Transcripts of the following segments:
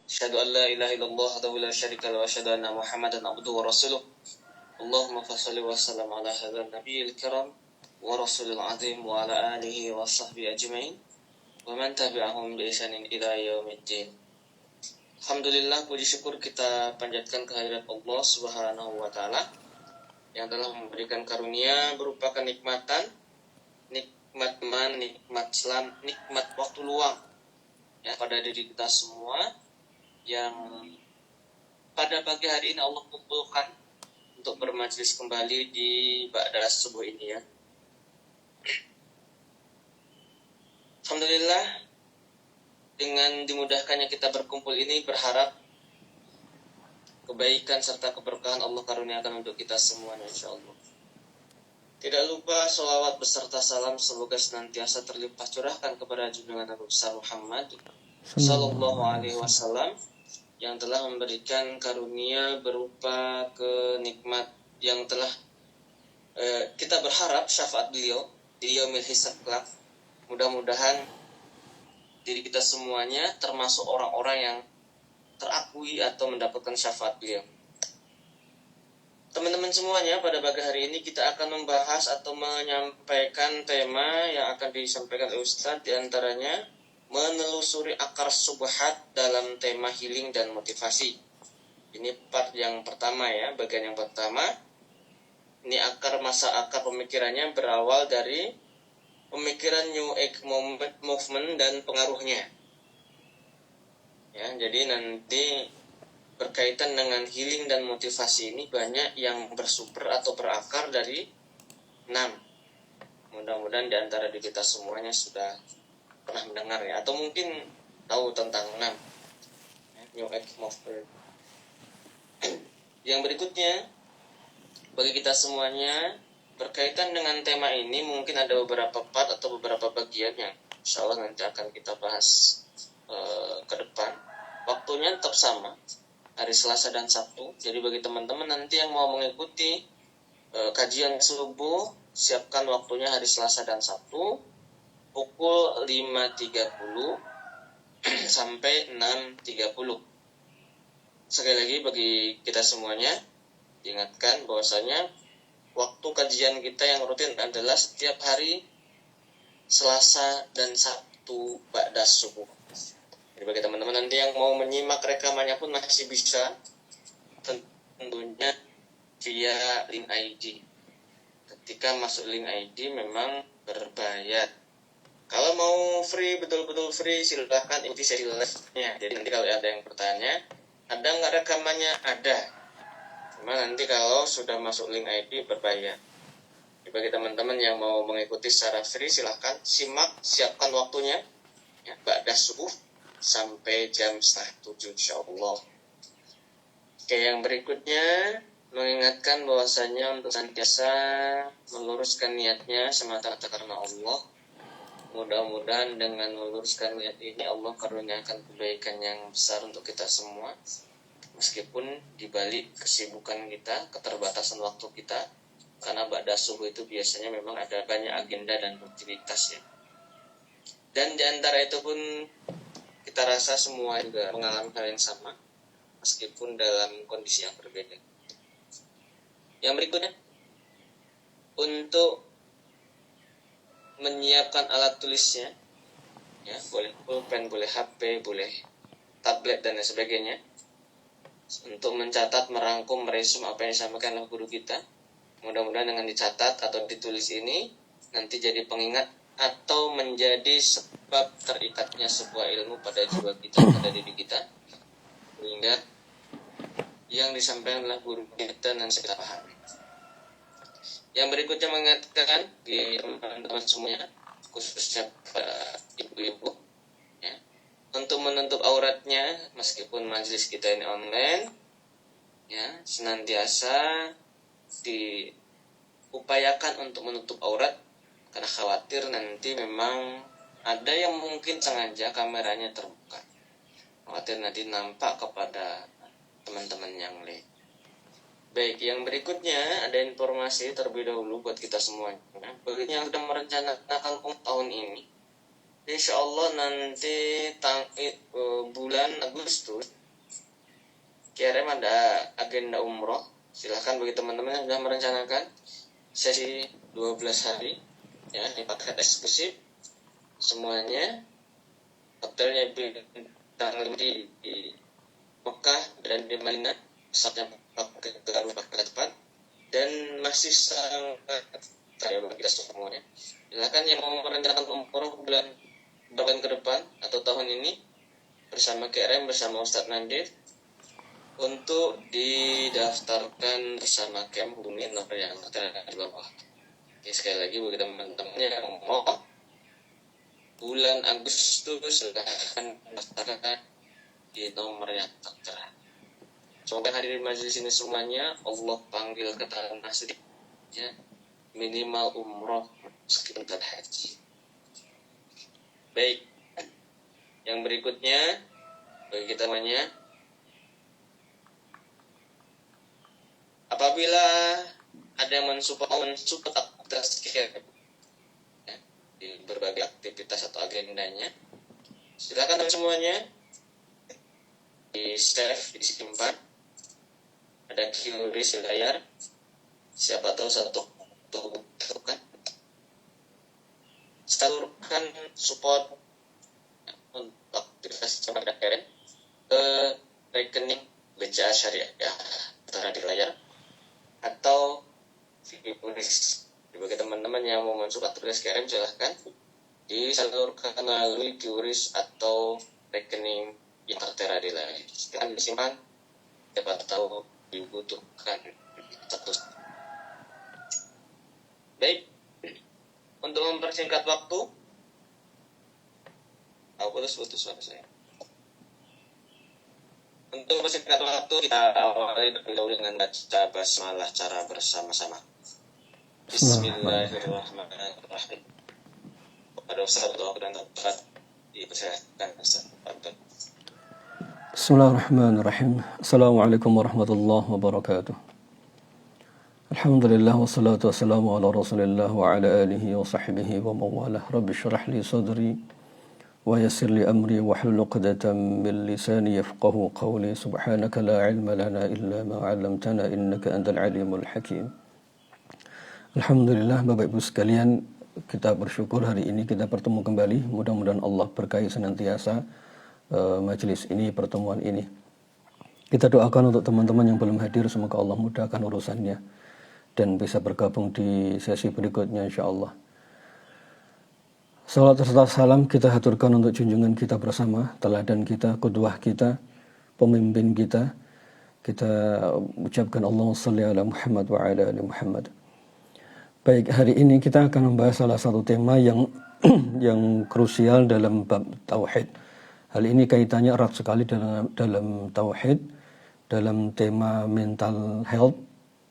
Asyhadu an la ilaha illallah wahdahu la syarika lahu wa asyhadu anna Muhammadan abduhu wa rasuluh. Allahumma fashalli wa sallim ala hadzal nabiyil karam wa rasulil azim wa ala alihi wa sahbihi ajmain wa man tabi'ahum bi ihsanin ila yaumiddin. Alhamdulillah, puji syukur kita panjatkan kehadirat Allah Subhanahu wa taala yang telah memberikan karunia berupa kenikmatan, nikmat iman, nikmat Islam, nikmat waktu luang ya pada diri kita semua, yang pada pagi hari ini Allah kumpulkan untuk bermajlis kembali di ba'da subuh ini ya. Alhamdulillah, dengan dimudahkannya kita berkumpul ini, berharap kebaikan serta keberkahan Allah karuniakan untuk kita semuanya insyaallah. Tidak lupa sholawat beserta salam semoga senantiasa terlimpah curahkan kepada junjungan Nabi besar Muhammad sallallahu alaihi wasallam yang telah memberikan karunia berupa kenikmat yang telah kita berharap syafaat beliau di yaumil hisab kelak. Mudah-mudahan diri kita semuanya termasuk orang-orang yang terakui atau mendapatkan syafaat beliau. Teman-teman semuanya, pada pagi hari ini kita akan membahas atau menyampaikan tema yang akan disampaikan oleh Ustadz, diantaranya menelusuri akar subhat dalam tema healing dan motivasi. Ini part yang pertama ya, bagian yang pertama. Ini masa akar pemikirannya berawal dari pemikiran New Age Movement dan pengaruhnya. Ya, jadi nanti berkaitan dengan healing dan motivasi ini banyak yang bersumber atau berakar dari 6. Mudah-mudahan di antara kita semuanya sudah pernah mendengar ya, atau mungkin tahu tentang 6 New Age Movement. Yang berikutnya, bagi kita semuanya berkaitan dengan tema ini, mungkin ada beberapa part atau beberapa bagian yang insyaallah nanti akan kita bahas ke depan. Waktunya tetap sama, hari Selasa dan Sabtu. Jadi bagi teman-teman nanti yang mau mengikuti kajian subuh, siapkan waktunya hari Selasa dan Sabtu pukul 5.30 sampai 6.30. Sekali lagi bagi kita semuanya diingatkan bahwasanya waktu kajian kita yang rutin adalah setiap hari Selasa dan Sabtu ba'da subuh. Jadi bagi teman-teman nanti yang mau menyimak rekamannya pun masih bisa, tentunya via link ID. Ketika masuk link ID memang berbayar. Kalau mau free, betul-betul free, silahkan ikuti sesi live-nya. Jadi nanti kalau ada yang bertanya, ada nggak rekamannya? Ada. Cuma nanti kalau sudah masuk link ID berbayar. Jadi bagi teman-teman yang mau mengikuti secara free, silahkan simak, siapkan waktunya ya, ba'da subuh sampai jam 6:30 insyaallah. Oke, yang berikutnya mengingatkan bahwasanya untuk senantiasa meluruskan niatnya semata-mata karena Allah. Mudah-mudahan dengan meluruskan niat ini Allah karuniakan kebaikan yang besar untuk kita semua. Meskipun dibalik kesibukan kita, keterbatasan waktu kita, karena ba'da subuh itu biasanya memang ada banyak agenda dan aktivitas ya. Dan di antara itu pun kita rasa semua juga mengalami hal yang sama, meskipun dalam kondisi yang berbeda. Yang berikutnya, untuk menyiapkan alat tulisnya, ya boleh pulpen, boleh HP, boleh tablet dan lain sebagainya, untuk mencatat, merangkum, meresum apa yang disampaikan oleh guru kita. Mudah-mudahan dengan dicatat atau ditulis ini nanti jadi pengingat atau menjadi sebab terikatnya sebuah ilmu pada jiwa kita, pada diri kita, sehingga yang disampaikan oleh guru kita nanti kita pahami. Yang berikutnya mengatakan di teman-teman semuanya, khususnya pada ibu-ibu ya, untuk menutup auratnya meskipun majelis kita ini online ya, senantiasa diupayakan untuk menutup aurat, karena khawatir nanti memang ada yang mungkin sengaja kameranya terbuka, khawatir nanti nampak kepada teman-teman yang lain. Baik, yang berikutnya ada informasi terlebih dahulu buat kita semuanya. Bagi yang sedang merencanakan tahun ini, insya Allah nanti bulan Agustus KRM ada agenda umroh. Silahkan bagi teman-teman yang sudah merencanakan sesi 12 hari ya di paket eksklusif semuanya, hotelnya bintang 5 di Mekah dan di Madinah, pesawatnya pakai Garuda pakai cepat, dan masih sangat saya bagi kita semuanya. Silahkan yang mau merencanakan umroh bulan ke depan atau tahun ini bersama KRM bersama Ustadz Nandir untuk didaftarkan bersama KRM, hubungi nomor yang tertera di bawah. Oke, sekali lagi bagi teman-teman yang mau bulan Agustus silahkan daftarkan di nomor yang tertera. Semoga hadirin majelis ini semuanya Allah panggil ke tanah suci ya, minimal umroh meskipun tak haji. Baik, yang berikutnya bagi kita semuanya, apabila ada yang mensupport aktivitas KRM ya, di berbagai aktivitas atau agendanya, silakan semuanya di save, disimpan. Ada QRIS di layar, siapa tahu satu kan salurkan support untuk aktivitas pada KRM ke rekening BCA Syariah ya, tertera di layar, atau QRIS. Bagi teman-teman yang mau mensupport aktivitas KRM silahkan disalurkan melalui QRIS atau rekening yang tertera di layar. Silahkan disimpan, siapa tahu dibutuhkan status. Baik, untuk mempersingkat waktu, putus suara saya. Untuk mempersingkat waktu, kita awali dulu dengan baca basmalah cara bersama-sama. Bismillahirrahmanirrahim. Kepada Ustaz dan tempat dipersilakan Ustaz. Bismillahirrahmanirrahim. Assalamualaikum warahmatullahi wabarakatuh. Alhamdulillah wassalatu wassalamu ala rasulillah wa ala alihi wa sahbihi wa mawalah. Rabbi syrah li sadri wa yassir li amri wa hlul 'uqdatam min lisani yafqahu qawli. Subhanaka la ilma lana illa ma 'allamtana innaka antal alimul hakim. Alhamdulillah, Bapak Ibu sekalian, kita bersyukur hari ini kita bertemu kembali. Mudah-mudahan Allah berkahi senantiasa majelis ini, pertemuan ini. Kita doakan untuk teman-teman yang belum hadir, semoga Allah mudahkan urusannya dan bisa bergabung di sesi berikutnya insyaallah. Salat serta salam kita haturkan untuk junjungan kita bersama, teladan kita, qudwah kita, pemimpin kita. Kita ucapkan Allahumma shalli ala Muhammad wa ala ali Muhammad. Baik, hari ini kita akan membahas salah satu tema yang yang krusial dalam bab tauhid. Hal ini kaitannya erat sekali dalam tauhid, dalam tema mental health,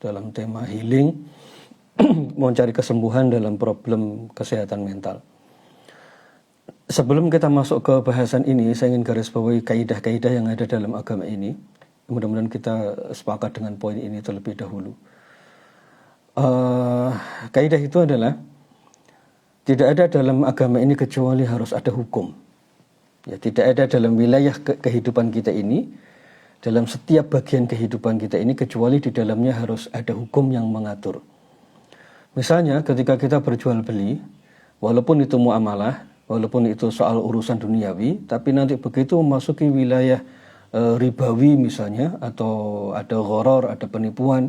dalam tema healing, mencari kesembuhan dalam problem kesehatan mental. Sebelum kita masuk ke bahasan ini, saya ingin garis bawahi kaidah-kaidah yang ada dalam agama ini. Mudah-mudahan kita sepakat dengan poin ini terlebih dahulu. Kaidah itu adalah tidak ada dalam agama ini kecuali harus ada hukum. Ya, tidak ada dalam wilayah kehidupan kita ini, dalam setiap bagian kehidupan kita ini, kecuali di dalamnya harus ada hukum yang mengatur. Misalnya ketika kita berjual beli, walaupun itu muamalah, walaupun itu soal urusan duniawi, tapi nanti begitu memasuki wilayah ribawi misalnya, atau ada gharar, ada penipuan,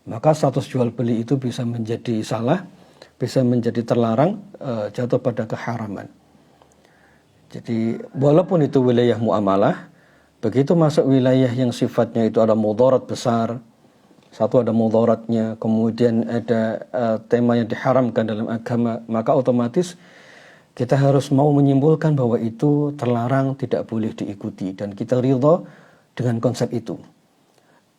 maka status jual beli itu bisa menjadi salah, bisa menjadi terlarang, jatuh pada keharaman. Jadi walaupun itu wilayah muamalah, begitu masuk wilayah yang sifatnya itu ada mudarat besar, satu ada mudaratnya, kemudian ada tema yang diharamkan dalam agama, maka otomatis kita harus mau menyimpulkan bahwa itu terlarang, tidak boleh diikuti, dan kita ridha dengan konsep itu.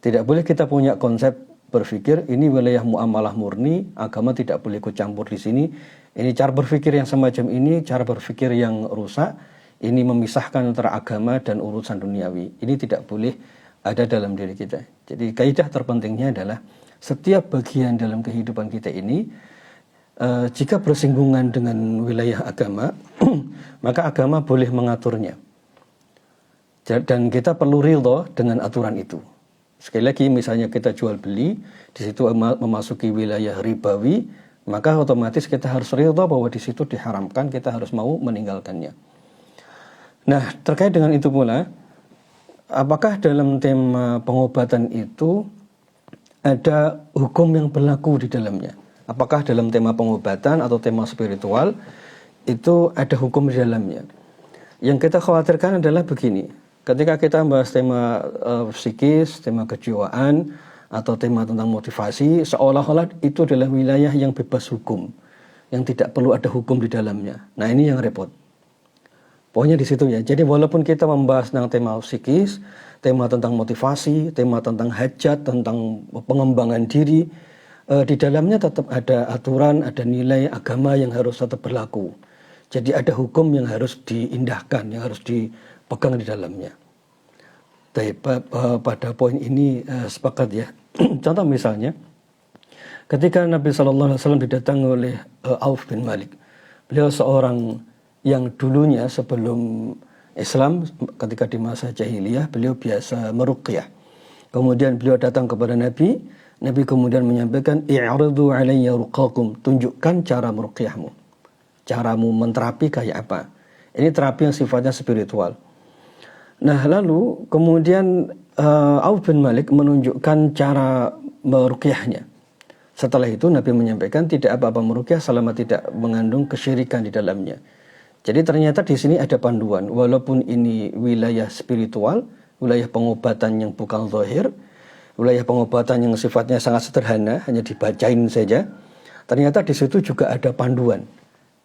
Tidak boleh kita punya konsep berpikir ini wilayah muamalah murni, agama tidak boleh ikut campur di sini. Ini cara berpikir yang semacam ini, cara berpikir yang rusak, ini memisahkan antara agama dan urusan duniawi. Ini tidak boleh ada dalam diri kita. Jadi kaidah terpentingnya adalah setiap bagian dalam kehidupan kita ini, jika bersinggungan dengan wilayah agama, maka agama boleh mengaturnya. Dan kita perlu ridha dengan aturan itu. Sekali lagi, misalnya kita jual beli, di situ memasuki wilayah ribawi, maka otomatis kita harus ridha bahwa di situ diharamkan, kita harus mau meninggalkannya. Nah, terkait dengan itu pula, apakah dalam tema pengobatan itu ada hukum yang berlaku di dalamnya? Apakah dalam tema pengobatan atau tema spiritual itu ada hukum di dalamnya? Yang kita khawatirkan adalah begini, ketika kita membahas tema psikis, tema kejiwaan, atau tema tentang motivasi, seolah-olah itu adalah wilayah yang bebas hukum, yang tidak perlu ada hukum di dalamnya. Nah, ini yang repot. Pokoknya di situ ya. Jadi walaupun kita membahas tentang tema psikis, tema tentang motivasi, tema tentang hajat, tentang pengembangan diri, di dalamnya tetap ada aturan, ada nilai agama yang harus tetap berlaku. Jadi ada hukum yang harus diindahkan, yang harus dipegang di dalamnya. Tapi pada poin ini sepakat ya. Contoh misalnya, ketika Nabi SAW didatangi oleh Auf bin Malik, beliau seorang yang dulunya sebelum Islam, ketika di masa jahiliyah, beliau biasa meruqyah. Kemudian beliau datang kepada Nabi, Nabi kemudian menyampaikan, i'ridu alayya ruqakum, tunjukkan cara meruqyahmu, caramu menterapi kayak apa. Ini terapi yang sifatnya spiritual. Nah, lalu kemudian Auf bin Malik menunjukkan cara meruqyahnya. Setelah itu Nabi menyampaikan tidak apa-apa meruqyah selama tidak mengandung kesyirikan di dalamnya. Jadi ternyata di sini ada panduan, walaupun ini wilayah spiritual, wilayah pengobatan yang bukan zahir, wilayah pengobatan yang sifatnya sangat sederhana, hanya dibacain saja. Ternyata di situ juga ada panduan.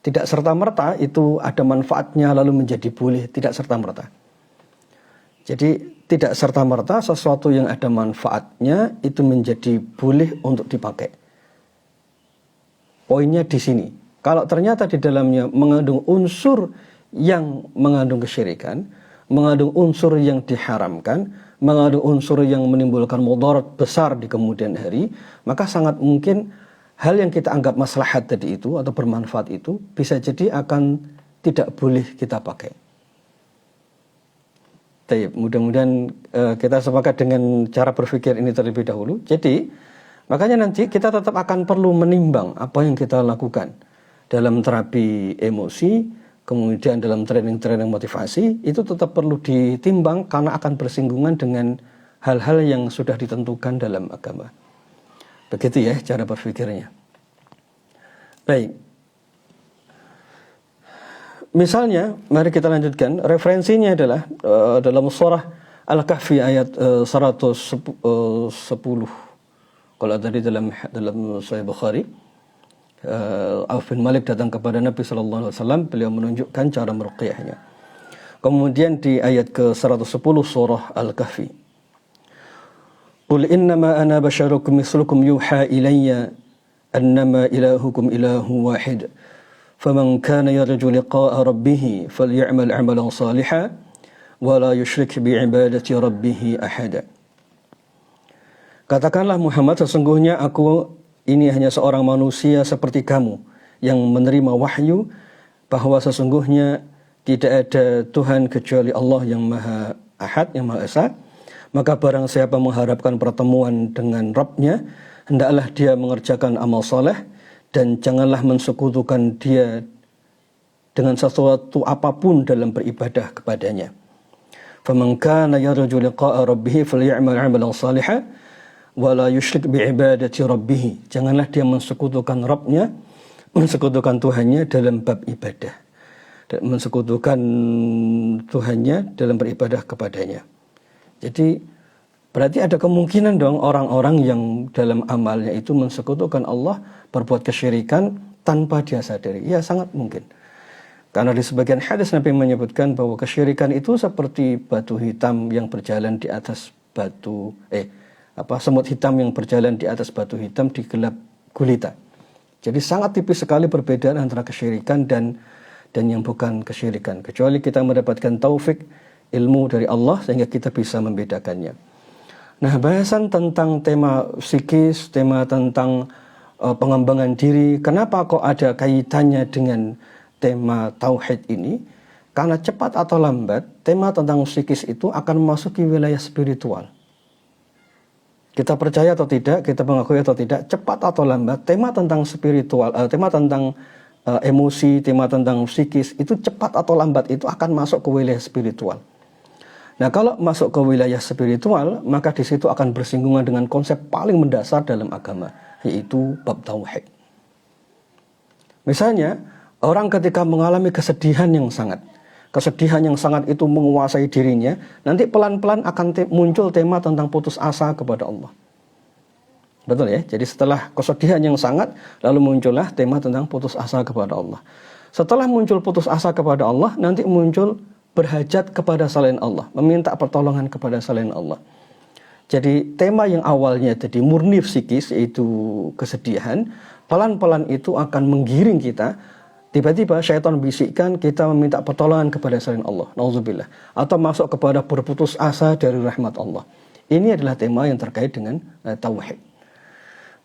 Tidak serta-merta itu ada manfaatnya lalu menjadi boleh, tidak serta-merta. Jadi tidak serta-merta sesuatu yang ada manfaatnya itu menjadi boleh untuk dipakai. Poinnya di sini. Kalau ternyata di dalamnya mengandung unsur yang mengandung kesyirikan, mengandung unsur yang diharamkan, mengandung unsur yang menimbulkan mudarat besar di kemudian hari, maka sangat mungkin hal yang kita anggap maslahat tadi itu atau bermanfaat itu bisa jadi akan tidak boleh kita pakai. Baik, mudah-mudahan kita sepakat dengan cara berpikir ini terlebih dahulu. Jadi, makanya nanti kita tetap akan perlu menimbang apa yang kita lakukan dalam terapi emosi, kemudian dalam training-training motivasi, itu tetap perlu ditimbang karena akan bersinggungan dengan hal-hal yang sudah ditentukan dalam agama. Begitu ya cara berpikirnya. Baik. Misalnya, mari kita lanjutkan. Referensinya adalah dalam surah Al-Kahfi ayat 110. Kalau tadi dalam Sahih Bukhari, Auf bin Malik datang kepada Nabi SAW, beliau menunjukkan cara meruqyahnya. Kemudian di ayat ke-110 surah Al-Kahfi, Qul innama ana basyarukum mislukum yuha ilayya annama ilahukum ilahu wahid faman kana yarju liqa'a rabbih falyamal 'amalan salihan wa la yusyrik bi'ibadati rabbih ahada. Katakanlah Muhammad, sesungguhnya aku ini hanya seorang manusia seperti kamu yang menerima wahyu bahwa sesungguhnya tidak ada Tuhan kecuali Allah yang Maha Ahad, yang Maha Esa. Maka barang siapa mengharapkan pertemuan dengan Rabb-nya, hendaklah dia mengerjakan amal soleh dan janganlah mensekutukan dia dengan sesuatu apapun dalam beribadah kepadanya. Faman kana yarju liqa'a rabbih falyamal 'amalan salihan wala yusyrik bi'ibadati rabbih. Janganlah dia mensekutukan Rabb-nya, mensekutukan Tuhannya dalam bab ibadah, dan mensekutukan Tuhannya dalam beribadah kepadanya. Jadi berarti ada kemungkinan dong orang-orang yang dalam amalnya itu mensekutukan Allah, berbuat kesyirikan tanpa dia sadari. Ya, sangat mungkin. Karena di sebagian hadis Nabi menyebutkan bahwa kesyirikan itu seperti batu hitam yang berjalan di atas semut hitam yang berjalan di atas batu hitam di gelap gulita. Jadi sangat tipis sekali perbedaan antara kesyirikan dan yang bukan kesyirikan. Kecuali kita mendapatkan taufik ilmu dari Allah sehingga kita bisa membedakannya. Nah, bahasan tentang tema psikis, tema tentang pengembangan diri, kenapa kok ada kaitannya dengan tema tauhid ini? Karena cepat atau lambat tema tentang psikis itu akan memasuki wilayah spiritual. Kita percaya atau tidak, kita mengakui atau tidak, cepat atau lambat, tema tentang spiritual, tema tentang emosi, tema tentang psikis, itu cepat atau lambat itu akan masuk ke wilayah spiritual. Nah, kalau masuk ke wilayah spiritual, maka di situ akan bersinggungan dengan konsep paling mendasar dalam agama, yaitu bab tauhid. Misalnya, orang ketika mengalami kesedihan yang sangat itu menguasai dirinya, nanti pelan-pelan akan muncul tema tentang putus asa kepada Allah. Betul ya? Jadi setelah kesedihan yang sangat, lalu muncullah tema tentang putus asa kepada Allah. Setelah muncul putus asa kepada Allah, nanti muncul berhajat kepada selain Allah, meminta pertolongan kepada selain Allah. Jadi tema yang awalnya tadi murni psikis, yaitu kesedihan, pelan-pelan itu akan menggiring kita. Tiba-tiba syaitan bisikkan kita meminta pertolongan kepada selain Allah, nauzubillah, atau masuk kepada berputus asa dari rahmat Allah. Ini adalah tema yang terkait dengan tauhid.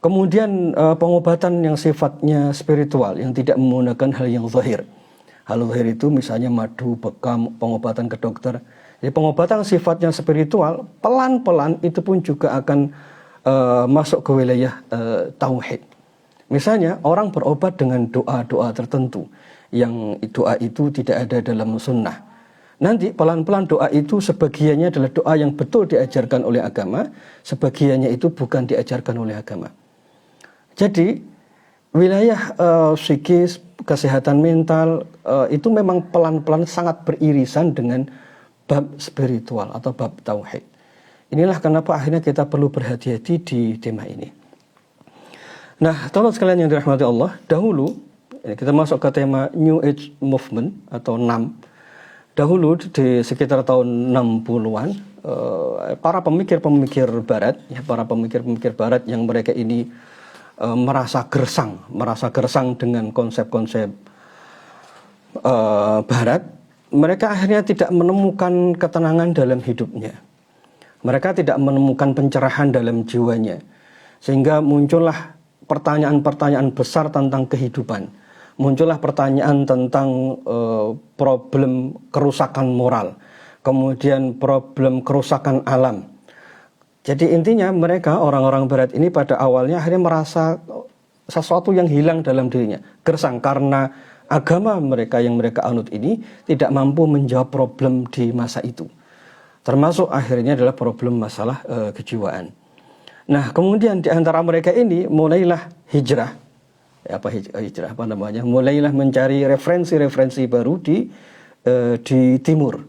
Kemudian pengobatan yang sifatnya spiritual, yang tidak menggunakan hal yang zahir. Hal zahir itu misalnya madu, bekam, pengobatan ke dokter. Jadi pengobatan sifatnya spiritual, pelan-pelan itu pun juga akan masuk ke wilayah tauhid. Misalnya orang berobat dengan doa-doa tertentu, yang doa itu tidak ada dalam sunnah. Nanti pelan-pelan doa itu sebagiannya adalah doa yang betul diajarkan oleh agama, sebagiannya itu bukan diajarkan oleh agama. Jadi wilayah psikis, kesehatan mental itu memang pelan-pelan sangat beririsan dengan bab spiritual atau bab tauhid. Inilah kenapa akhirnya kita perlu berhati-hati di tema ini. Nah, teman sekalian yang dirahmati Allah, dahulu kita masuk ke tema New Age Movement atau NAM. Dahulu di sekitar tahun 60-an, para pemikir-pemikir barat, para pemikir-pemikir barat yang mereka ini merasa gersang dengan konsep-konsep barat, mereka akhirnya tidak menemukan ketenangan dalam hidupnya. Mereka tidak menemukan pencerahan dalam jiwanya. Sehingga muncullah pertanyaan-pertanyaan besar tentang kehidupan. Muncullah pertanyaan tentang problem kerusakan moral, kemudian problem kerusakan alam. Jadi intinya mereka, orang-orang barat ini pada awalnya akhirnya merasa sesuatu yang hilang dalam dirinya. Gersang karena agama mereka yang mereka anut ini tidak mampu menjawab problem di masa itu. Termasuk akhirnya adalah problem masalah kejiwaan. Nah, kemudian di antara mereka ini mulailah hijrah. Mulailah mencari referensi-referensi baru di timur.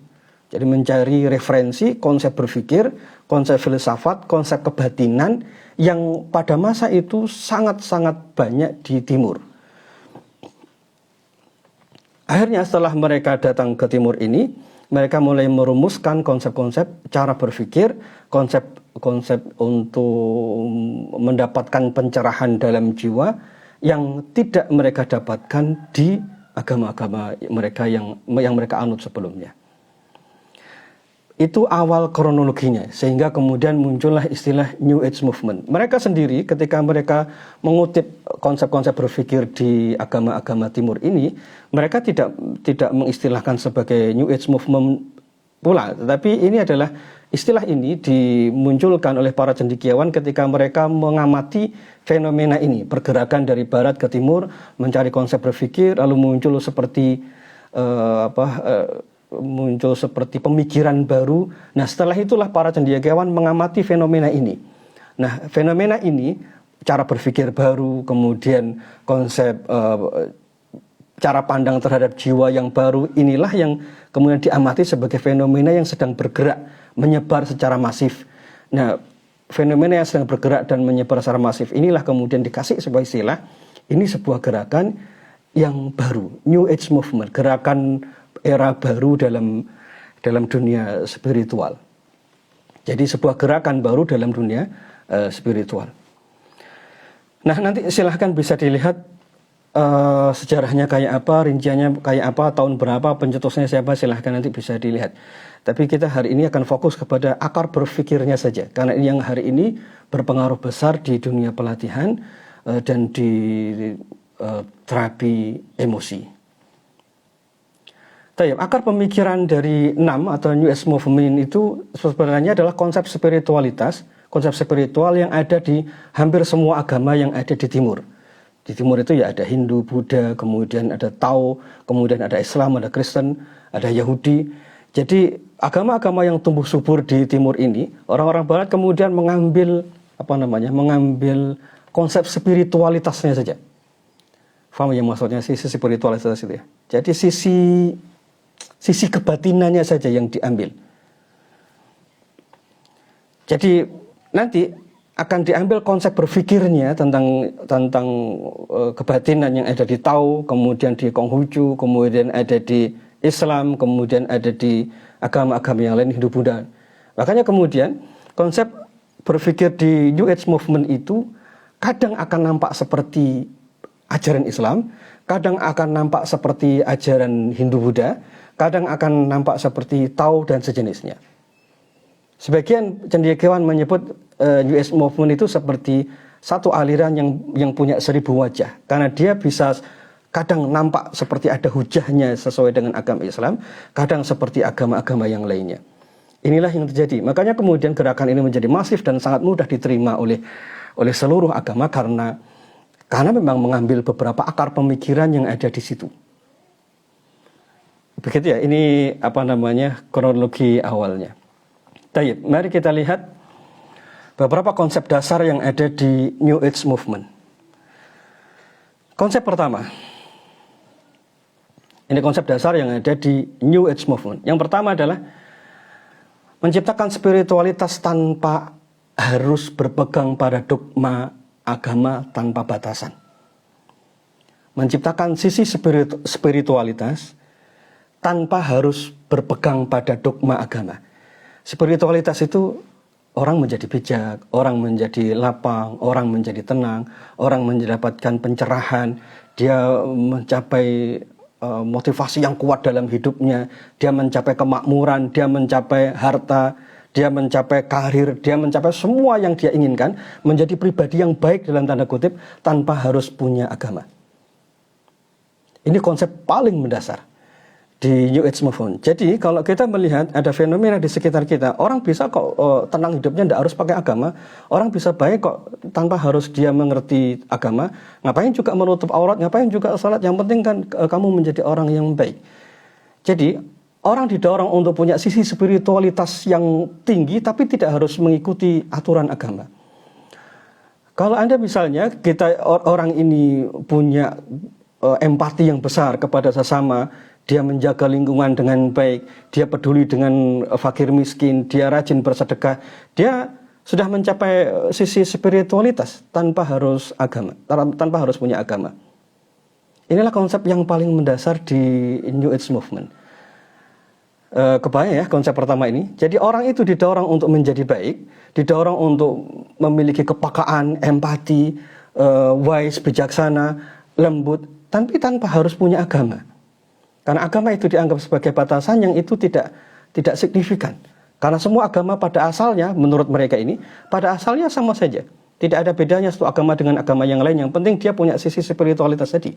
Jadi mencari referensi, konsep berpikir, konsep filsafat, konsep kebatinan yang pada masa itu sangat-sangat banyak di timur. Akhirnya setelah mereka datang ke timur ini, mereka mulai merumuskan konsep-konsep cara berpikir, konsep untuk mendapatkan pencerahan dalam jiwa yang tidak mereka dapatkan di agama-agama mereka yang mereka anut sebelumnya. Itu awal kronologinya, sehingga kemudian muncullah istilah New Age Movement. Mereka sendiri ketika mereka mengutip konsep-konsep berpikir di agama-agama timur ini, mereka tidak mengistilahkan sebagai New Age Movement pula, tetapi ini adalah istilah ini dimunculkan oleh para cendekiawan ketika mereka mengamati fenomena ini, pergerakan dari barat ke timur, mencari konsep berpikir, lalu muncul seperti pemikiran baru. Nah, setelah itulah para cendekiawan mengamati fenomena ini. Nah, fenomena ini, cara berpikir baru, kemudian konsep cara pandang terhadap jiwa yang baru, inilah yang kemudian diamati sebagai fenomena yang sedang bergerak, menyebar secara masif. Nah, fenomena yang sedang bergerak dan menyebar secara masif inilah kemudian dikasih sebuah istilah, ini sebuah gerakan yang baru, New Age Movement, gerakan era baru dalam dunia spiritual. Jadi sebuah gerakan baru dalam dunia spiritual. Nah, nanti silahkan bisa dilihat sejarahnya kayak apa, rinciannya kayak apa, tahun berapa, pencetusnya siapa, silahkan nanti bisa dilihat. Tapi kita hari ini akan fokus kepada akar berpikirnya saja, karena ini yang hari ini berpengaruh besar di dunia pelatihan dan di terapi emosi. Akar pemikiran dari NAM atau New Age Movement itu sebenarnya adalah konsep spiritualitas konsep spiritual yang ada di hampir semua agama yang ada di timur. Di timur itu ya ada Hindu, Buddha, kemudian ada Tao, kemudian ada Islam, ada Kristen, ada Yahudi. Jadi agama-agama yang tumbuh subur di timur ini, orang-orang barat kemudian mengambil konsep spiritualitasnya saja. Faham ya maksudnya sisi spiritualitas itu ya. Jadi sisi kebatinannya saja yang diambil. Jadi nanti akan diambil konsep berpikirnya tentang kebatinan yang ada di Tao, kemudian di Konghucu, kemudian ada di Islam, kemudian ada di agama-agama yang lain, Hindu, Buddha. Makanya kemudian konsep berpikir di New Age Movement itu kadang akan nampak seperti ajaran Islam, kadang akan nampak seperti ajaran Hindu, Buddha, kadang akan nampak seperti Tao dan sejenisnya. Sebagian cendekiawan menyebut New Age Movement itu seperti satu aliran yang punya 1000 wajah, karena dia bisa kadang nampak seperti ada hujahnya sesuai dengan agama Islam, kadang seperti agama-agama yang lainnya. Inilah yang terjadi. Makanya kemudian gerakan ini menjadi masif dan sangat mudah diterima oleh seluruh agama karena memang mengambil beberapa akar pemikiran yang ada di situ. Begitu ya, ini kronologi awalnya. Baik, mari kita lihat beberapa konsep dasar yang ada di New Age Movement. Konsep pertama, ini konsep dasar yang ada di New Age Movement. Yang pertama adalah menciptakan spiritualitas tanpa harus berpegang pada dogma agama tanpa batasan. Menciptakan sisi spiritualitas tanpa harus berpegang pada dogma agama. Spiritualitas itu orang menjadi bijak, orang menjadi lapang, orang menjadi tenang, orang mendapatkan pencerahan, dia mencapai motivasi yang kuat dalam hidupnya, dia mencapai kemakmuran, dia mencapai harta, dia mencapai karir, dia mencapai semua yang dia inginkan, menjadi pribadi yang baik dalam tanda kutip tanpa harus punya agama. Ini konsep paling mendasar di New Age Movement. Jadi kalau kita melihat ada fenomena di sekitar kita, orang bisa kok tenang hidupnya tidak harus pakai agama, orang bisa baik kok tanpa harus dia mengerti agama, ngapain juga menutup aurat, ngapain juga salat, yang penting kan kamu menjadi orang yang baik. Jadi orang didorong untuk punya sisi spiritualitas yang tinggi tapi tidak harus mengikuti aturan agama. Kalau Anda misalnya orang ini punya empati yang besar kepada sesama, dia menjaga lingkungan dengan baik, dia peduli dengan fakir miskin, dia rajin bersedekah, dia sudah mencapai sisi spiritualitas tanpa harus punya agama. Inilah konsep yang paling mendasar di New Age Movement. Kebayang ya konsep pertama ini. Jadi orang itu didorong untuk menjadi baik, didorong untuk memiliki kepekaan, empati, wise, bijaksana, lembut, tapi tanpa harus punya agama. Karena agama itu dianggap sebagai batasan yang itu tidak signifikan. Karena semua agama pada asalnya, menurut mereka ini, pada asalnya sama saja. Tidak ada bedanya satu agama dengan agama yang lain. Yang penting dia punya sisi spiritualitas tadi.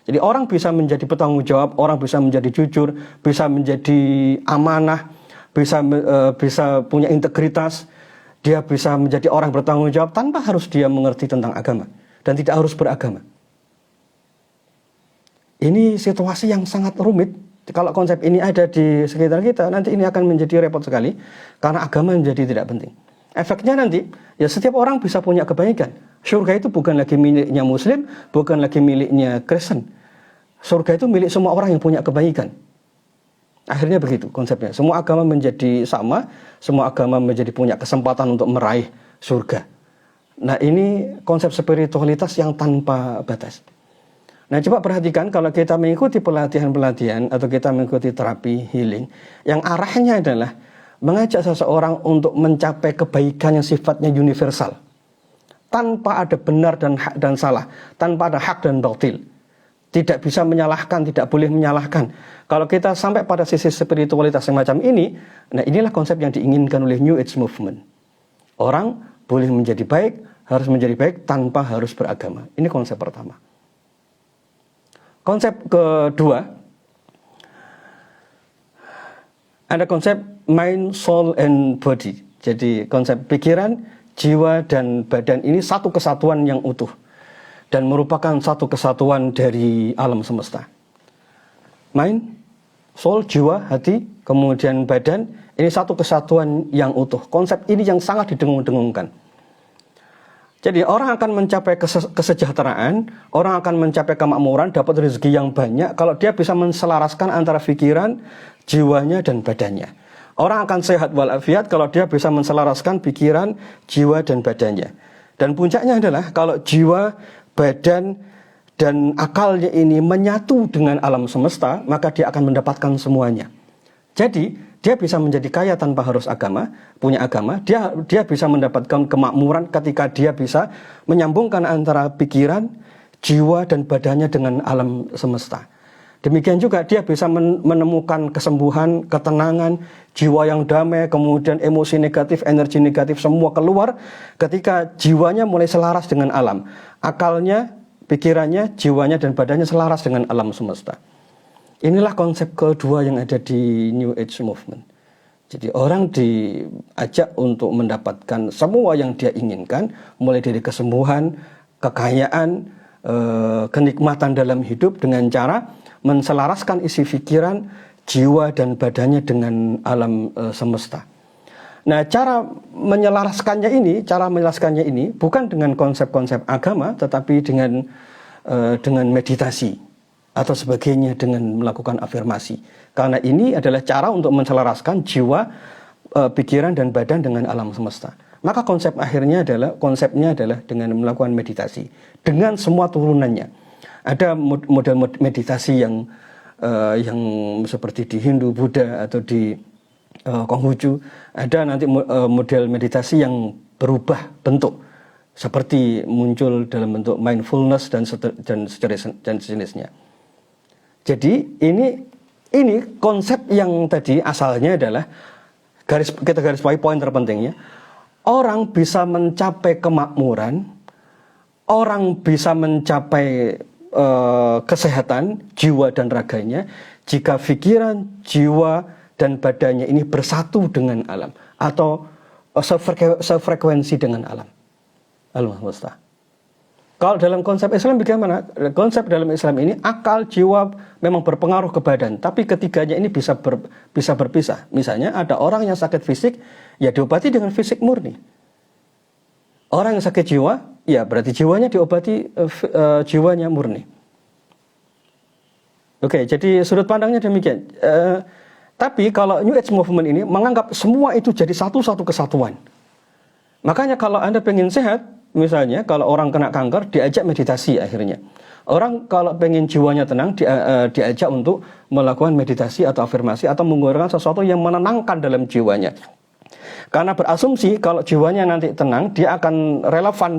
Jadi orang bisa menjadi bertanggung jawab, orang bisa menjadi jujur, bisa menjadi amanah, bisa punya integritas, dia bisa menjadi orang bertanggung jawab tanpa harus dia mengerti tentang agama dan tidak harus beragama. Ini situasi yang sangat rumit. Kalau konsep ini ada di sekitar kita, nanti ini akan menjadi repot sekali karena agama menjadi tidak penting. Efeknya nanti, ya setiap orang bisa punya kebaikan. Surga itu bukan lagi miliknya Muslim, bukan lagi miliknya Kristen. Surga itu milik semua orang yang punya kebaikan. Akhirnya begitu konsepnya. Semua agama menjadi sama, semua agama menjadi punya kesempatan untuk meraih surga. Nah ini konsep spiritualitas yang tanpa batas. Nah coba perhatikan kalau kita mengikuti pelatihan-pelatihan atau kita mengikuti terapi healing, yang arahnya adalah mengajak seseorang untuk mencapai kebaikan yang sifatnya universal. Tanpa ada benar dan hak dan salah, tanpa ada hak dan batil. Tidak bisa menyalahkan, tidak boleh menyalahkan. Kalau kita sampai pada sisi spiritualitas semacam ini, nah inilah konsep yang diinginkan oleh New Age Movement. Orang boleh menjadi baik, harus menjadi baik tanpa harus beragama. Ini konsep pertama. Konsep kedua, ada konsep mind, soul, and body. Jadi konsep pikiran, jiwa dan badan ini satu kesatuan yang utuh dan merupakan satu kesatuan dari alam semesta. Mind, soul, jiwa, hati, kemudian badan, ini satu kesatuan yang utuh. Konsep ini yang sangat didengung-dengungkan. Jadi orang akan mencapai kesejahteraan, orang akan mencapai kemakmuran, dapat rezeki yang banyak kalau dia bisa menselaraskan antara pikiran, jiwanya, dan badannya. Orang akan sehat walafiat kalau dia bisa menselaraskan pikiran, jiwa, dan badannya. Dan puncaknya adalah kalau jiwa, badan, dan akalnya ini menyatu dengan alam semesta, maka dia akan mendapatkan semuanya. Jadi dia bisa menjadi kaya tanpa harus punya agama. Dia bisa mendapatkan kemakmuran ketika dia bisa menyambungkan antara pikiran, jiwa, dan badannya dengan alam semesta. Demikian juga dia bisa menemukan kesembuhan, ketenangan, jiwa yang damai, kemudian emosi negatif, energi negatif semua keluar ketika jiwanya mulai selaras dengan alam. Akalnya, pikirannya, jiwanya, dan badannya selaras dengan alam semesta. Inilah konsep kedua yang ada di New Age Movement. Jadi orang diajak untuk mendapatkan semua yang dia inginkan, mulai dari kesembuhan, kekayaan, kenikmatan dalam hidup dengan cara menselaraskan isi pikiran, jiwa, dan badannya dengan alam semesta. Nah, cara menyelaraskannya ini bukan dengan konsep-konsep agama, tetapi dengan meditasi atau sebagainya, dengan melakukan afirmasi. Karena ini adalah cara untuk menselaraskan jiwa, pikiran, dan badan dengan alam semesta. Maka konsepnya adalah dengan melakukan meditasi dengan semua turunannya. Ada model meditasi yang seperti di Hindu, Buddha, atau di Konghucu. Ada nanti model meditasi yang berubah bentuk, seperti muncul dalam bentuk mindfulness dan sejenisnya. Jadi ini konsep yang tadi asalnya adalah kita garis bawahi poin terpentingnya. Orang bisa mencapai kemakmuran, orang bisa mencapai kesehatan jiwa dan raganya jika pikiran, jiwa, dan badannya ini bersatu dengan alam atau sefrekuensi dengan alam semesta. Kalau dalam konsep Islam bagaimana? Konsep dalam Islam ini akal, jiwa memang berpengaruh ke badan, tapi ketiganya ini bisa berpisah. Misalnya ada orang yang sakit fisik, ya diobati dengan fisik murni. Orang yang sakit jiwa, ya berarti jiwanya diobati jiwanya murni. Oke, jadi sudut pandangnya demikian. Tapi kalau New Age Movement ini menganggap semua itu jadi satu kesatuan. Makanya kalau Anda pengen sehat, misalnya kalau orang kena kanker diajak meditasi akhirnya. Orang kalau pengen jiwanya tenang diajak untuk melakukan meditasi atau afirmasi atau menggunakan sesuatu yang menenangkan dalam jiwanya. Karena berasumsi kalau jiwanya nanti tenang, dia akan relevan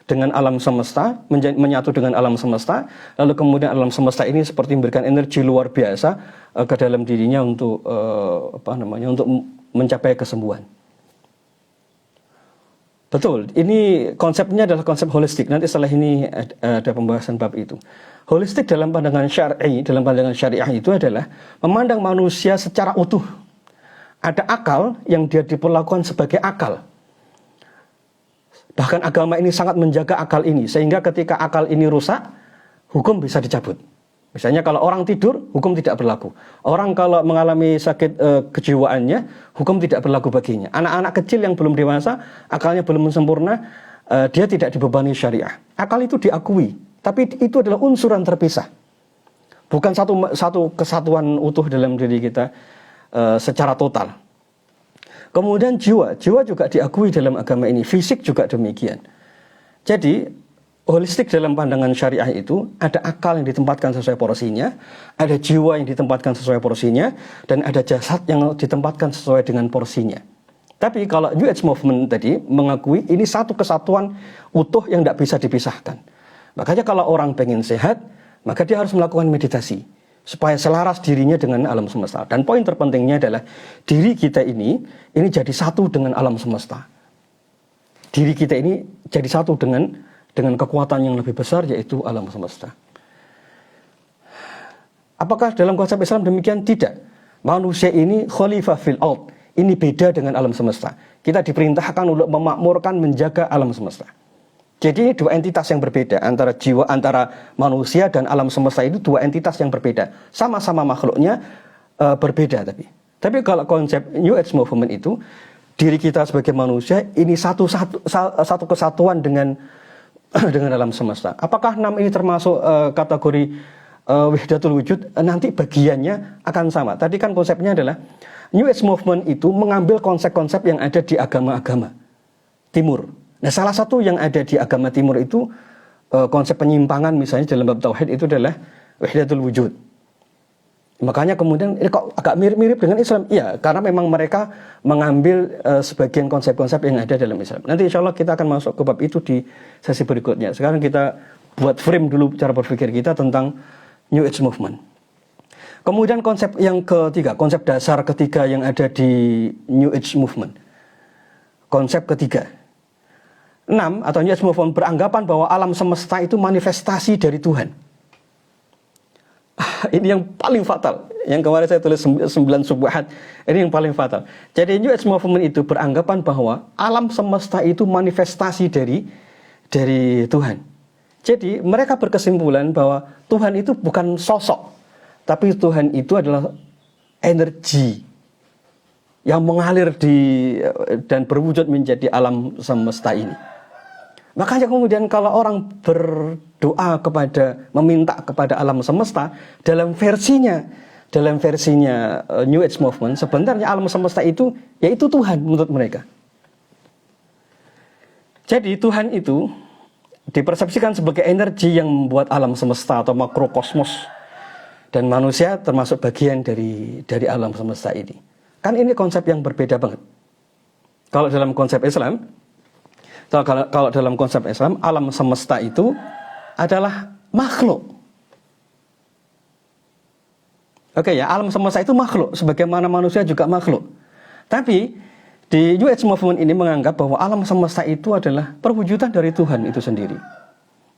dengan alam semesta, menyatu dengan alam semesta. Lalu kemudian alam semesta ini seperti memberikan energi luar biasa ke dalam dirinya untuk untuk mencapai kesembuhan. Betul, ini konsepnya adalah konsep holistik. Nanti setelah ini ada pembahasan bab itu. Holistik dalam pandangan syariah itu adalah memandang manusia secara utuh. Ada akal yang dia diperlakukan sebagai akal. Bahkan agama ini sangat menjaga akal ini, sehingga ketika akal ini rusak, hukum bisa dicabut. Misalnya kalau orang tidur, hukum tidak berlaku. Orang kalau mengalami sakit kejiwaannya, hukum tidak berlaku baginya. Anak-anak kecil yang belum dewasa, akalnya belum sempurna, dia tidak dibebani syariah. Akal itu diakui, tapi itu adalah unsur yang terpisah. Bukan satu kesatuan utuh dalam diri kita secara total. Kemudian jiwa juga diakui dalam agama ini, fisik juga demikian. Jadi holistik dalam pandangan syariah itu ada akal yang ditempatkan sesuai porsinya, ada jiwa yang ditempatkan sesuai porsinya, dan ada jasad yang ditempatkan sesuai dengan porsinya. Tapi kalau New Age Movement tadi mengakui ini satu kesatuan utuh yang tidak bisa dipisahkan. Makanya kalau orang pengen sehat, maka dia harus melakukan meditasi supaya selaras dirinya dengan alam semesta. Dan poin terpentingnya adalah diri kita ini jadi satu dengan alam semesta. Diri kita ini jadi satu dengan kekuatan yang lebih besar, yaitu alam semesta. Apakah dalam konsep Islam demikian? Tidak. Manusia ini khalifah fil ard. Ini beda dengan alam semesta. Kita diperintahkan untuk memakmurkan, menjaga alam semesta. Jadi ini dua entitas yang berbeda, antara jiwa, antara manusia dan alam semesta itu dua entitas yang berbeda. Sama-sama makhluknya berbeda tapi kalau konsep New Age Movement itu, diri kita sebagai manusia ini satu kesatuan dengan dengan alam semesta. Apakah 6 ini termasuk kategori wahdatul wujud? Nanti bagiannya akan sama. Tadi kan konsepnya adalah New Age Movement itu mengambil konsep-konsep yang ada di agama-agama Timur. Nah, salah satu yang ada di agama Timur itu konsep penyimpangan misalnya dalam bab tauhid itu adalah wahdatul wujud. Makanya kemudian ini kok agak mirip-mirip dengan Islam. Iya, karena memang mereka mengambil sebagian konsep-konsep yang ada dalam Islam. Nanti insya Allah kita akan masuk ke bab itu di sesi berikutnya. Sekarang kita buat frame dulu cara berpikir kita tentang New Age Movement. Kemudian konsep yang ketiga, konsep dasar ketiga yang ada di New Age Movement. Konsep ketiga. 6 atau New Age Movement beranggapan bahwa alam semesta itu manifestasi dari Tuhan. Ini yang paling fatal. Yang kemarin saya tulis 9 subuhat. Ini yang paling fatal. Jadi New Age Movement itu beranggapan bahwa alam semesta itu manifestasi dari Tuhan. Jadi mereka berkesimpulan bahwa Tuhan itu bukan sosok, tapi Tuhan itu adalah energi yang mengalir dan berwujud menjadi alam semesta ini. Makanya kemudian kalau orang berdoa meminta kepada alam semesta, dalam versinya New Age Movement, sebenarnya alam semesta itu yaitu Tuhan menurut mereka. Jadi Tuhan itu dipersepsikan sebagai energi yang membuat alam semesta atau makrokosmos, dan manusia termasuk bagian dari alam semesta ini. Kan ini konsep yang berbeda banget. Kalau dalam konsep Islam, alam semesta itu adalah makhluk. Oke ya, alam semesta itu makhluk, sebagaimana manusia juga makhluk. Tapi di New Age Movement ini menganggap bahwa alam semesta itu adalah perwujudan dari Tuhan itu sendiri.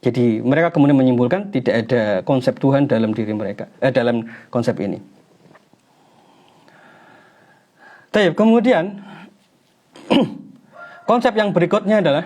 Jadi mereka kemudian menyimpulkan tidak ada konsep Tuhan dalam diri mereka, dalam konsep ini. Kemudian konsep yang berikutnya adalah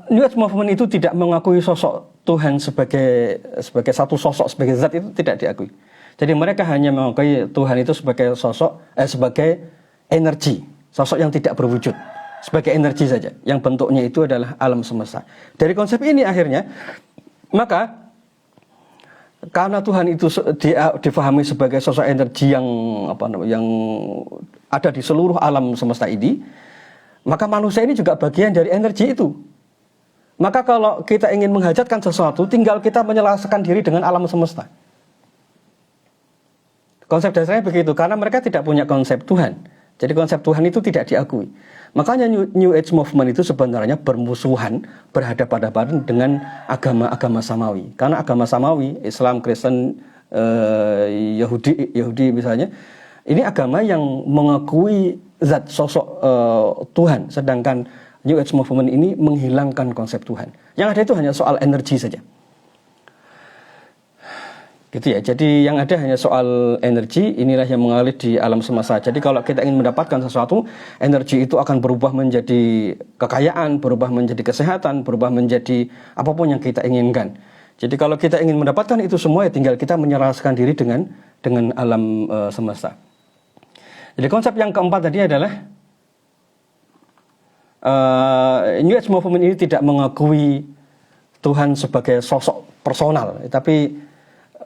New Age Movement itu tidak mengakui sosok Tuhan sebagai satu sosok, sebagai zat, itu tidak diakui. Jadi mereka hanya mengakui Tuhan itu sebagai sosok, sebagai energi, sosok yang tidak berwujud, sebagai energi saja, yang bentuknya itu adalah alam semesta. Dari konsep ini akhirnya, maka karena Tuhan itu difahami sebagai sosok energi yang ada di seluruh alam semesta ini, maka manusia ini juga bagian dari energi itu. Maka kalau kita ingin menghajatkan sesuatu, tinggal kita menyelaraskan diri dengan alam semesta. Konsep dasarnya begitu, karena mereka tidak punya konsep Tuhan. Jadi konsep Tuhan itu tidak diakui. Makanya New Age Movement itu sebenarnya bermusuhan, berhadapan-hadapan dengan agama-agama samawi. Karena agama samawi, Islam, Kristen, Yahudi misalnya, ini agama yang mengakui zat sosok Tuhan. Sedangkan New Age Movement ini menghilangkan konsep Tuhan. Yang ada itu hanya soal energi saja. Gitu ya. Jadi yang ada hanya soal energi, inilah yang mengalir di alam semesta. Jadi kalau kita ingin mendapatkan sesuatu, energi itu akan berubah menjadi kekayaan, berubah menjadi kesehatan, berubah menjadi apapun yang kita inginkan. Jadi kalau kita ingin mendapatkan itu semua, ya tinggal kita menyerahkan diri dengan alam semesta. Jadi konsep yang keempat tadi adalah New Age Movement ini tidak mengakui Tuhan sebagai sosok personal, tapi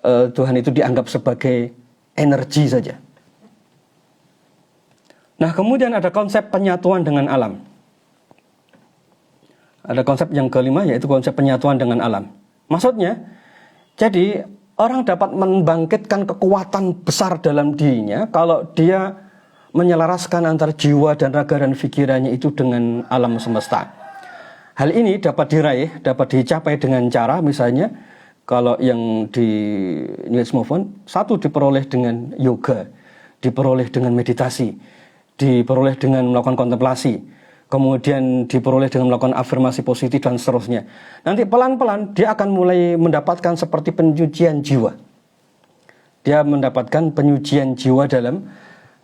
Tuhan itu dianggap sebagai energi saja. Nah, kemudian ada konsep penyatuan dengan alam. Ada konsep yang kelima, yaitu konsep penyatuan dengan alam. Maksudnya, jadi orang dapat membangkitkan kekuatan besar dalam dirinya kalau dia menyelaraskan antara jiwa dan raga dan pikirannya itu dengan alam semesta. Hal ini dapat diraih, dapat dicapai dengan cara misalnya, kalau yang di New Age Movement, satu diperoleh dengan yoga, diperoleh dengan meditasi, diperoleh dengan melakukan kontemplasi, kemudian diperoleh dengan melakukan afirmasi positif dan seterusnya. Nanti pelan-pelan dia akan mulai mendapatkan seperti penyucian jiwa. Dia mendapatkan penyucian jiwa dalam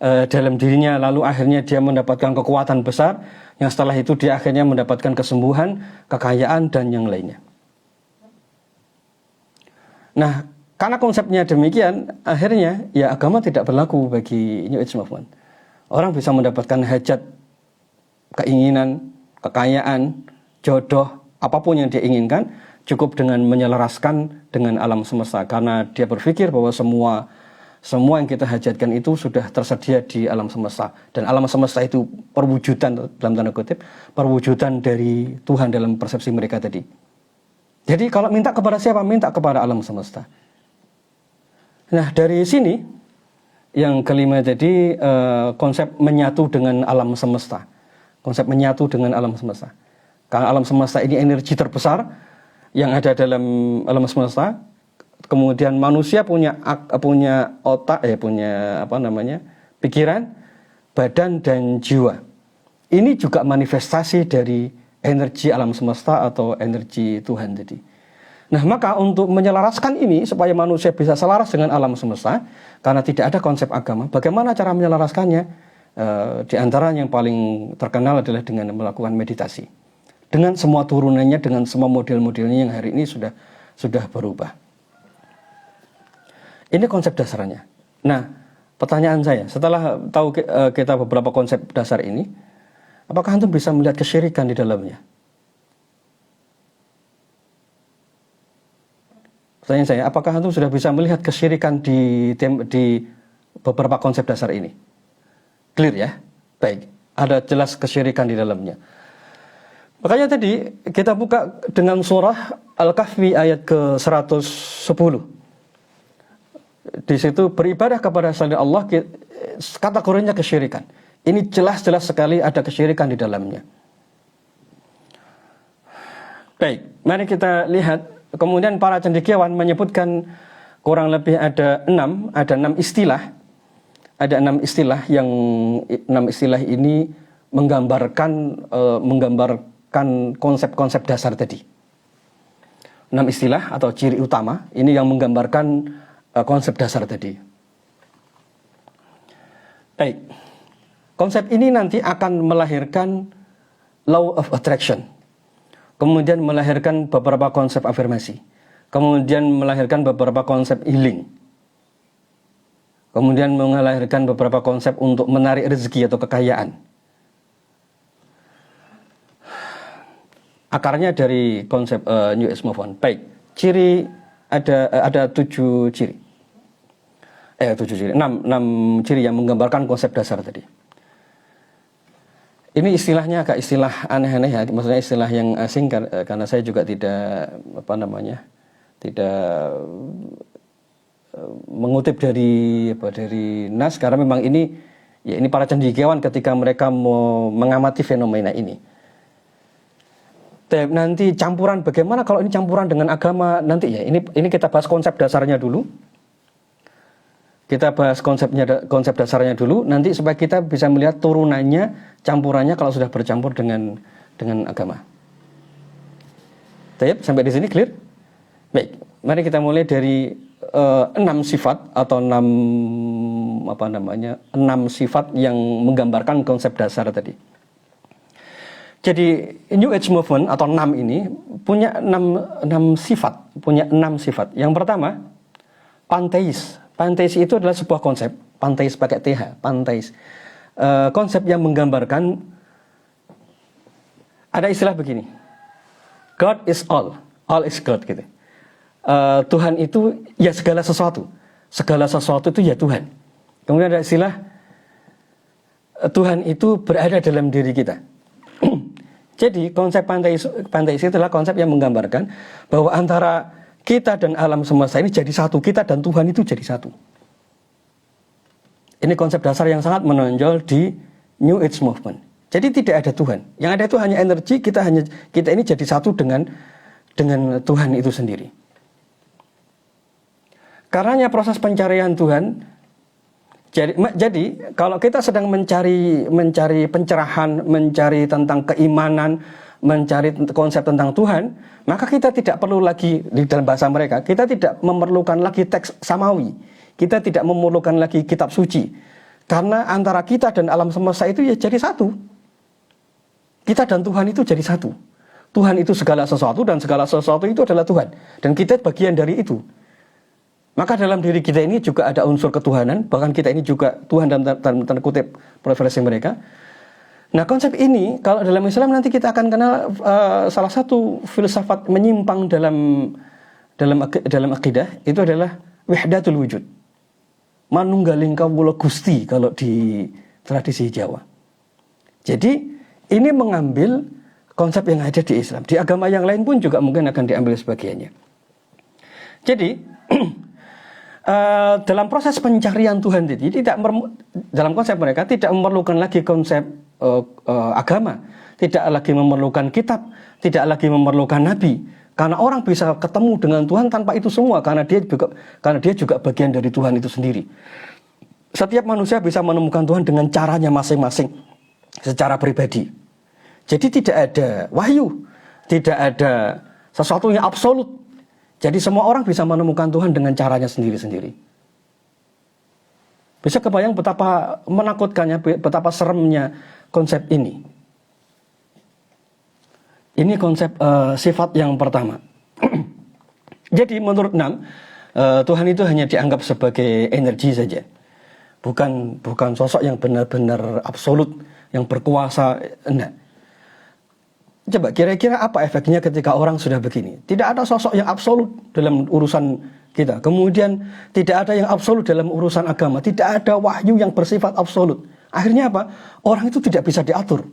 dalam dirinya, lalu akhirnya dia mendapatkan kekuatan besar, yang setelah itu dia akhirnya mendapatkan kesembuhan, kekayaan, dan yang lainnya. Nah, karena konsepnya demikian, akhirnya ya agama tidak berlaku bagi New Age Movement. Orang bisa mendapatkan hajat, keinginan, kekayaan, jodoh, apapun yang dia inginkan, cukup dengan menyelaraskan dengan alam semesta, karena dia berpikir bahwa semua yang kita hajatkan itu sudah tersedia di alam semesta, dan alam semesta itu perwujudan, dalam tanda kutip, perwujudan dari Tuhan dalam persepsi mereka tadi. Jadi kalau minta kepada siapa? Minta kepada alam semesta. Nah, dari sini yang kelima tadi, konsep menyatu dengan alam semesta. Konsep menyatu dengan alam semesta. Karena alam semesta ini energi terbesar yang ada dalam alam semesta. Kemudian manusia punya otak, punya pikiran, badan, dan jiwa. Ini juga manifestasi dari energi alam semesta atau energi Tuhan tadi. Nah, maka untuk menyelaraskan ini supaya manusia bisa selaras dengan alam semesta, karena tidak ada konsep agama, bagaimana cara menyelaraskannya? Di antara yang paling terkenal adalah dengan melakukan meditasi. Dengan semua turunannya, dengan semua model-modelnya yang hari ini sudah berubah. Ini konsep dasarnya. Nah, pertanyaan saya, setelah tahu kita beberapa konsep dasar ini, apakah antum bisa melihat kesyirikan di dalamnya? Pertanyaan saya, apakah antum sudah bisa melihat kesyirikan di beberapa konsep dasar ini? Clear ya? Baik, ada jelas kesyirikan di dalamnya. Makanya tadi kita buka dengan surah Al-Kahfi ayat ke-110. Di situ beribadah kepada selain Allah, kategorinya kesyirikan. Ini jelas-jelas sekali ada kesyirikan di dalamnya. Baik, mari kita lihat. Kemudian para cendekiawan menyebutkan kurang lebih ada enam istilah. Ada 6 istilah yang 6 istilah ini menggambarkan konsep-konsep dasar tadi. 6 istilah atau ciri utama ini yang menggambarkan konsep dasar tadi. Baik, konsep ini nanti akan melahirkan law of attraction, kemudian melahirkan beberapa konsep afirmasi, kemudian melahirkan beberapa konsep healing, kemudian melahirkan beberapa konsep untuk menarik rezeki atau kekayaan. Akarnya dari konsep New Age Movement. Baik, ciri ada 7 ciri. 7 ciri. 6 ciri yang menggambarkan konsep dasar tadi. Ini istilahnya agak istilah aneh-aneh ya, maksudnya istilah yang asing karena saya juga tidak tidak mengutip dari nas, karena memang ini para cendekiawan ketika mereka mau mengamati fenomena ini. Nanti campuran, bagaimana kalau ini campuran dengan agama nanti ya, ini kita bahas konsep dasarnya dulu. Kita bahas konsep dasarnya dulu nanti supaya kita bisa melihat turunannya, campurannya kalau sudah bercampur dengan agama. Sampai di sini clear? Baik, mari kita mulai dari 6 sifat atau 6 sifat yang menggambarkan konsep dasar tadi. Jadi New Age Movement atau 6 ini punya 6 sifat. Yang pertama, pantheis. Pantheis itu adalah sebuah konsep, pantheis pakai TH, pantheis. Konsep yang menggambarkan, ada istilah begini, God is all is God gitu. Tuhan itu ya segala sesuatu itu ya Tuhan. Kemudian ada istilah, Tuhan itu berada dalam diri kita. Jadi konsep pantheis itu adalah konsep yang menggambarkan bahwa antara kita dan alam semesta ini jadi satu, kita dan Tuhan itu jadi satu. Ini konsep dasar yang sangat menonjol di New Age Movement. Jadi tidak ada Tuhan, yang ada itu hanya energi, kita ini jadi satu dengan Tuhan itu sendiri. Karenanya proses pencarian Tuhan. Jadi kalau kita sedang mencari pencerahan, mencari tentang keimanan, mencari konsep tentang Tuhan, maka kita tidak perlu lagi, di dalam bahasa mereka, kita tidak memerlukan lagi teks samawi, kita tidak memerlukan lagi kitab suci, Karena antara kita dan alam semesta itu ya jadi satu. Kita dan Tuhan itu jadi satu. Tuhan itu segala sesuatu dan segala sesuatu itu adalah Tuhan. Dan kita bagian dari itu. Maka dalam diri kita ini juga ada unsur ketuhanan. Bahkan kita ini juga Tuhan dalam tanda kutip preferensi mereka. Nah konsep ini kalau dalam Islam nanti kita akan kenal salah satu filsafat menyimpang dalam akidah itu adalah wahdatul wujud. Manunggaling kawula Gusti kalau di tradisi Jawa. Jadi ini mengambil konsep yang ada di Islam. Di agama yang lain pun juga mungkin akan diambil sebagiannya. Jadi dalam proses pencarian Tuhan itu dalam konsep mereka tidak memerlukan lagi konsep agama, tidak lagi memerlukan kitab, tidak lagi memerlukan nabi. Karena orang bisa ketemu dengan Tuhan tanpa itu semua, karena dia juga bagian dari Tuhan itu sendiri. Setiap manusia bisa menemukan Tuhan dengan caranya masing-masing, secara pribadi. Jadi tidak ada wahyu, tidak ada sesuatu yang absolut. Jadi semua orang bisa menemukan Tuhan dengan caranya sendiri-sendiri. Bisa kebayang betapa menakutkannya, betapa seremnya konsep ini. Ini konsep sifat yang pertama. Jadi menurut Nam, Tuhan itu hanya dianggap sebagai energi saja. Bukan sosok yang benar-benar absolut, yang berkuasa. Nah, coba kira-kira apa efeknya ketika orang sudah begini? Tidak ada sosok yang absolut dalam urusan kita. Kemudian tidak ada yang absolut dalam urusan agama. Tidak ada wahyu yang bersifat absolut. Akhirnya apa? Orang itu tidak bisa diatur.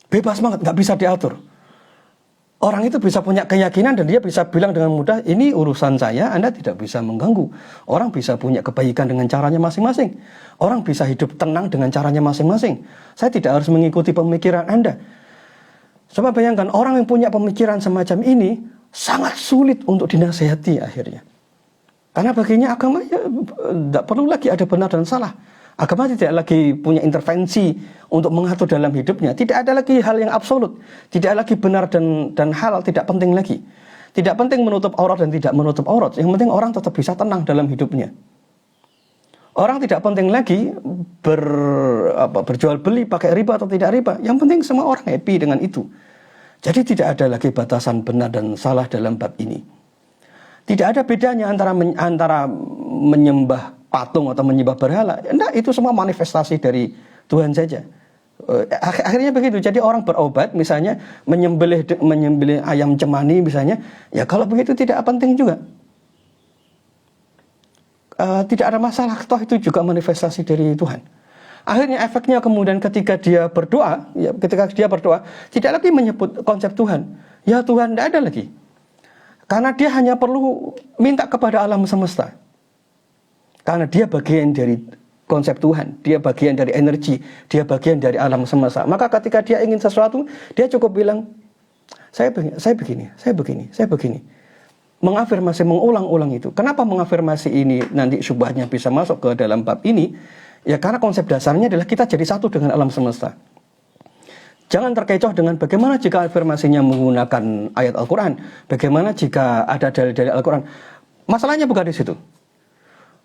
Bebas banget, nggak bisa diatur. Orang itu bisa punya keyakinan dan dia bisa bilang dengan mudah, ini urusan saya, Anda tidak bisa mengganggu. Orang bisa punya kebaikan dengan caranya masing-masing. Orang bisa hidup tenang dengan caranya masing-masing. Saya tidak harus mengikuti pemikiran Anda. Coba bayangkan, orang yang punya pemikiran semacam ini sangat sulit untuk dinasehati akhirnya. Karena baginya agama ya tidak perlu lagi ada benar dan salah. Agama tidak lagi punya intervensi untuk mengatur dalam hidupnya. Tidak ada lagi hal yang absolut. Tidak lagi benar dan halal, tidak penting lagi. Tidak penting menutup aurat dan tidak menutup aurat. Yang penting orang tetap bisa tenang dalam hidupnya. Orang tidak penting lagi berjual beli pakai riba atau tidak riba. Yang penting semua orang happy dengan itu. Jadi tidak ada lagi batasan benar dan salah dalam bab ini. Tidak ada bedanya antara menyembah patung atau menyembah berhala. Enggak, itu semua manifestasi dari Tuhan saja. Akhirnya begitu. Jadi orang berobat misalnya menyembelih ayam cemani misalnya, ya kalau begitu tidak penting juga. Tidak ada masalah, toh itu juga manifestasi dari Tuhan. Akhirnya efeknya kemudian ketika dia berdoa, tidak lagi menyebut konsep Tuhan. Ya Tuhan, tidak ada lagi. Karena dia hanya perlu minta kepada alam semesta. Karena dia bagian dari konsep Tuhan, dia bagian dari energi, dia bagian dari alam semesta. Maka ketika dia ingin sesuatu, dia cukup bilang, saya begini. Mengafirmasi, mengulang-ulang itu. Kenapa mengafirmasi ini nanti syubhatnya bisa masuk ke dalam bab ini? Ya karena konsep dasarnya adalah kita jadi satu dengan alam semesta. Jangan terkecoh dengan bagaimana jika afirmasinya menggunakan ayat Al-Quran. Bagaimana jika ada dalil-dalil Al-Quran. Masalahnya bukan di situ.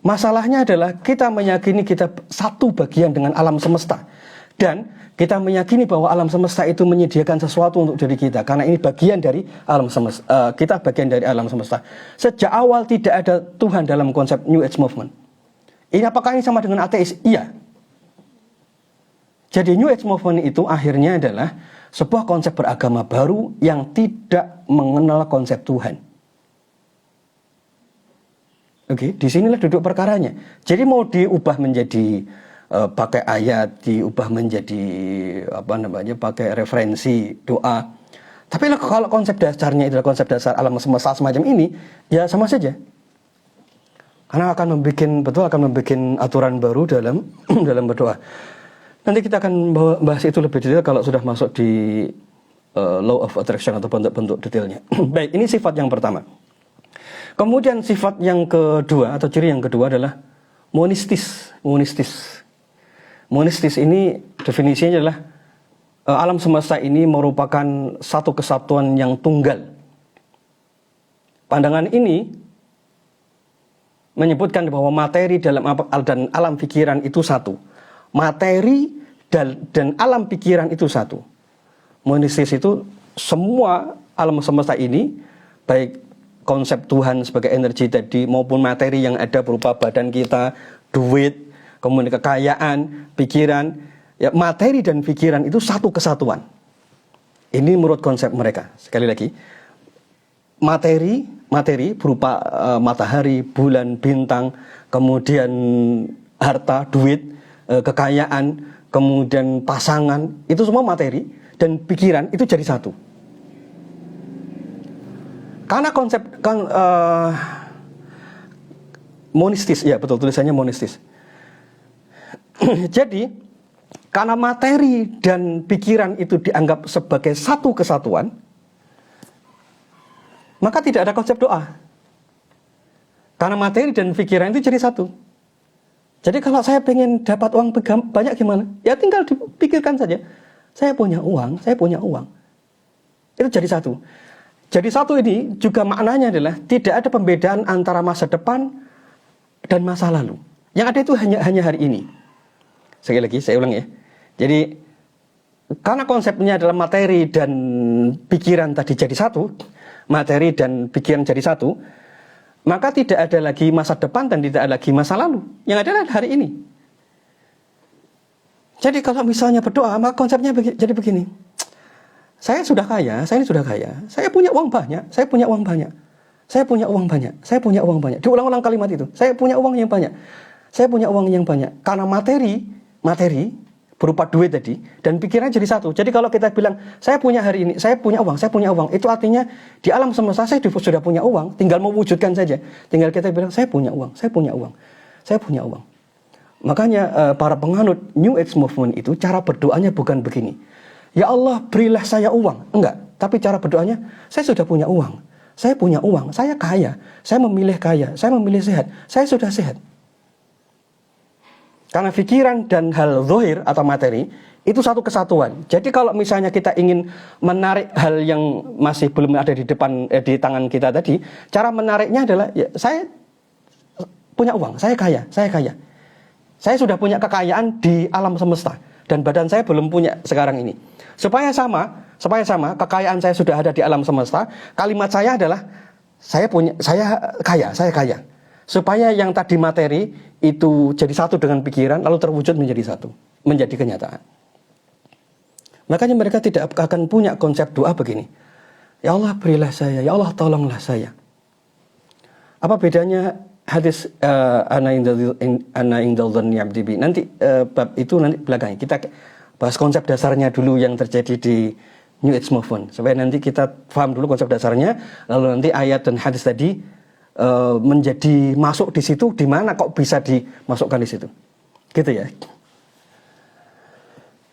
Masalahnya adalah kita meyakini kita satu bagian dengan alam semesta. Dan kita meyakini bahwa alam semesta itu menyediakan sesuatu untuk diri kita. Karena ini bagian dari alam semesta. Kita bagian dari alam semesta. Sejak awal tidak ada Tuhan dalam konsep New Age Movement. Ini apakah ini sama dengan ateis? Iya. Jadi New Age Movement itu akhirnya adalah sebuah konsep beragama baru yang tidak mengenal konsep Tuhan. Oke, disinilah duduk perkaranya. Jadi mau diubah menjadi pakai ayat, diubah menjadi pakai referensi doa. Tapi kalau konsep dasarnya adalah konsep dasar alam semesta semacam ini, ya sama saja. Karena akan membuat aturan baru dalam berdoa. Nanti kita akan bahas itu lebih detail kalau sudah masuk di law of attraction atau bentuk-bentuk detailnya. Baik, ini sifat yang pertama. Kemudian sifat yang kedua atau ciri yang kedua adalah monistis. Monistis ini definisinya adalah alam semesta ini merupakan satu kesatuan yang tunggal. Pandangan ini menyebutkan bahwa materi dan alam pikiran itu satu. Materi dan alam pikiran itu satu. Monistis itu semua alam semesta ini, baik konsep Tuhan sebagai energi tadi maupun materi yang ada berupa badan kita, duit, kemudian kekayaan, pikiran, ya materi dan pikiran itu satu kesatuan. Ini menurut konsep mereka. Sekali lagi, materi berupa matahari, bulan, bintang, kemudian harta, duit, kekayaan, kemudian pasangan, itu semua materi dan pikiran itu jadi satu. Karena konsep monistis, ya betul tulisannya monistis. Jadi karena materi dan pikiran itu dianggap sebagai satu kesatuan, maka tidak ada konsep doa. Karena materi dan pikiran itu jadi satu. Jadi kalau saya pengen dapat uang banyak gimana? Ya tinggal dipikirkan saja. Saya punya uang, saya punya uang. Itu jadi satu. Jadi satu ini juga maknanya adalah tidak ada pembedaan antara masa depan dan masa lalu. Yang ada itu hanya hari ini. Sekali lagi saya ulang ya. Jadi karena konsepnya adalah materi dan pikiran tadi jadi satu, materi dan pikiran jadi satu, maka tidak ada lagi masa depan dan tidak ada lagi masa lalu. Yang ada adalah hari ini. Jadi kalau misalnya berdoa, maka konsepnya jadi begini. Saya sudah kaya, saya ini sudah kaya. Saya punya uang banyak, saya punya uang banyak. Saya punya uang banyak, saya punya uang banyak. Diulang-ulang kalimat itu. Saya punya uang yang banyak. Saya punya uang yang banyak. Karena materi berupa duit tadi dan pikiran jadi satu. Jadi kalau kita bilang saya punya hari ini, saya punya uang, itu artinya di alam semesta saya sudah punya uang, tinggal mewujudkan saja. Tinggal kita bilang saya punya uang, saya punya uang, saya punya uang. Makanya para penganut New Age Movement itu cara berdoanya bukan begini. Ya Allah berilah saya uang. Enggak, tapi cara berdoanya saya sudah punya uang. Saya punya uang, saya kaya. Saya memilih kaya, saya memilih sehat. Saya sudah sehat. Karena pikiran dan hal zahir atau materi itu satu kesatuan. Jadi kalau misalnya kita ingin menarik hal yang masih belum ada di depan di tangan kita tadi, cara menariknya adalah ya, saya punya uang, saya kaya, saya kaya. Saya sudah punya kekayaan di alam semesta dan badan saya belum punya sekarang ini. Supaya sama kekayaan saya sudah ada di alam semesta, kalimat saya adalah saya kaya. Supaya yang tadi materi itu jadi satu dengan pikiran lalu terwujud menjadi satu, menjadi kenyataan. Makanya mereka tidak akan punya konsep doa begini. Ya Allah berilah saya, ya Allah tolonglah saya. Apa bedanya hadis ana indal dhanni abdi bi? Nanti bab itu nanti belakangnya. Kita bahas konsep dasarnya dulu yang terjadi di New Age Movement supaya nanti kita paham dulu konsep dasarnya, lalu nanti ayat dan hadis tadi menjadi masuk di situ, di mana kok bisa dimasukkan di situ, gitu ya.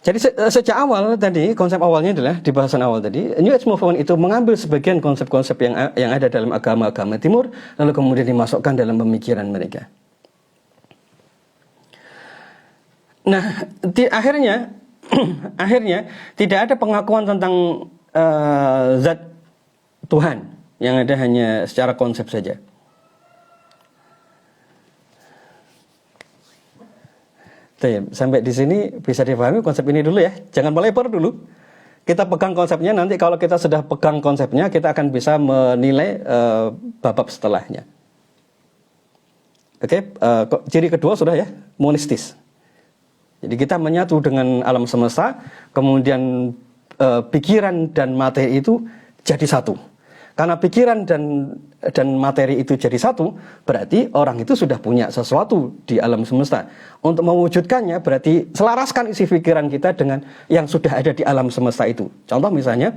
Jadi sejak awal tadi konsep awalnya adalah di bahasan awal tadi New Age Movement itu mengambil sebagian konsep-konsep yang ada dalam agama-agama Timur lalu kemudian dimasukkan dalam pemikiran mereka. Nah, akhirnya tidak ada pengakuan tentang zat Tuhan, yang ada hanya secara konsep saja. Sampai di sini bisa dipahami konsep ini dulu ya. Jangan melebar dulu. Kita pegang konsepnya, nanti kalau kita sudah pegang konsepnya, kita akan bisa menilai bab-bab setelahnya. Oke, ciri kedua sudah ya, monistis. Jadi kita menyatu dengan alam semesta, kemudian pikiran dan materi itu jadi satu. Karena pikiran dan materi itu jadi satu, berarti orang itu sudah punya sesuatu di alam semesta. Untuk mewujudkannya berarti selaraskan isi pikiran kita dengan yang sudah ada di alam semesta itu. Contoh misalnya,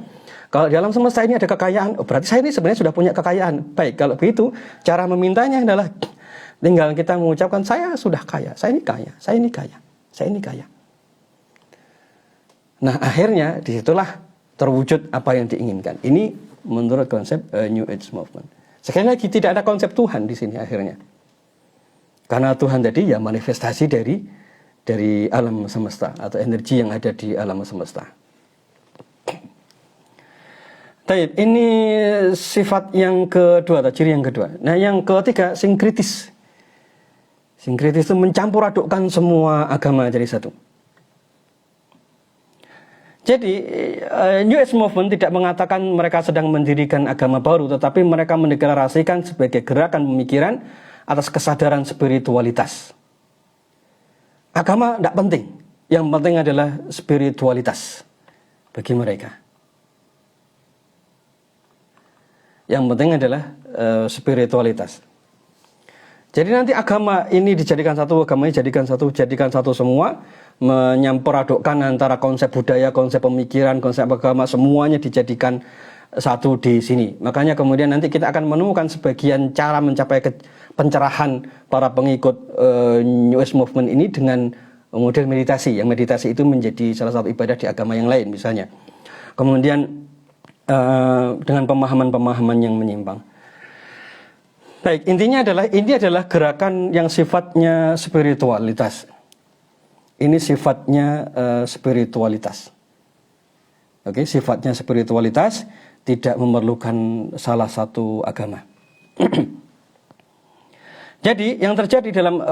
kalau di alam semesta ini ada kekayaan, berarti saya ini sebenarnya sudah punya kekayaan. Baik, kalau begitu cara memintanya adalah tinggal kita mengucapkan saya sudah kaya, saya ini kaya, saya ini kaya, saya ini kaya. Nah akhirnya disitulah terwujud apa yang diinginkan. Ini menurut konsep New Age Movement. Sekali lagi tidak ada konsep Tuhan di sini akhirnya. Karena Tuhan tadi ya manifestasi dari alam semesta atau energi yang ada di alam semesta. Baik, ini sifat yang kedua atau ciri yang kedua. Nah, yang ketiga sinkritis. Sinkretis itu mencampur adukkan semua agama jadi satu. Jadi New Age Movement tidak mengatakan mereka sedang mendirikan agama baru, tetapi mereka mendeklarasikan sebagai gerakan pemikiran atas kesadaran spiritualitas. Agama tidak penting, yang penting adalah spiritualitas bagi mereka. Yang penting adalah spiritualitas. Jadi nanti agama ini dijadikan satu, agama ini jadikan satu semua, menyampur adukkan antara konsep budaya, konsep pemikiran, konsep agama, semuanya dijadikan satu di sini. Makanya kemudian nanti kita akan menemukan sebagian cara mencapai pencerahan para pengikut New Age Movement ini dengan model meditasi. Yang meditasi itu menjadi salah satu ibadah di agama yang lain misalnya. Kemudian dengan pemahaman-pemahaman yang menyimpang. Baik, intinya adalah ini adalah gerakan yang sifatnya spiritualitas. Ini sifatnya spiritualitas. Oke, sifatnya spiritualitas, tidak memerlukan salah satu agama. Jadi yang terjadi dalam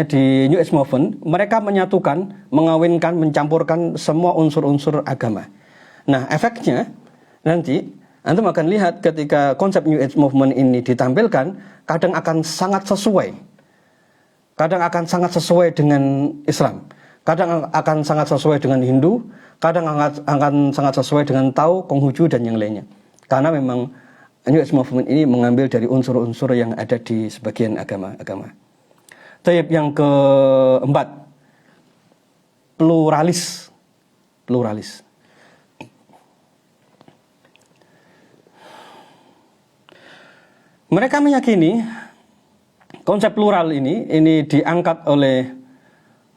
di New Age Movement, mereka menyatukan, mengawinkan, mencampurkan semua unsur-unsur agama. Nah, efeknya nanti antum akan lihat ketika konsep New Age Movement ini ditampilkan, kadang akan sangat sesuai. Kadang akan sangat sesuai dengan Islam. Kadang akan sangat sesuai dengan Hindu. Kadang akan sangat sesuai dengan Tao, Konghucu, dan yang lainnya. Karena memang New Age Movement ini mengambil dari unsur-unsur yang ada di sebagian agama-agama. Taib yang keempat, pluralis. Mereka meyakini konsep plural ini diangkat oleh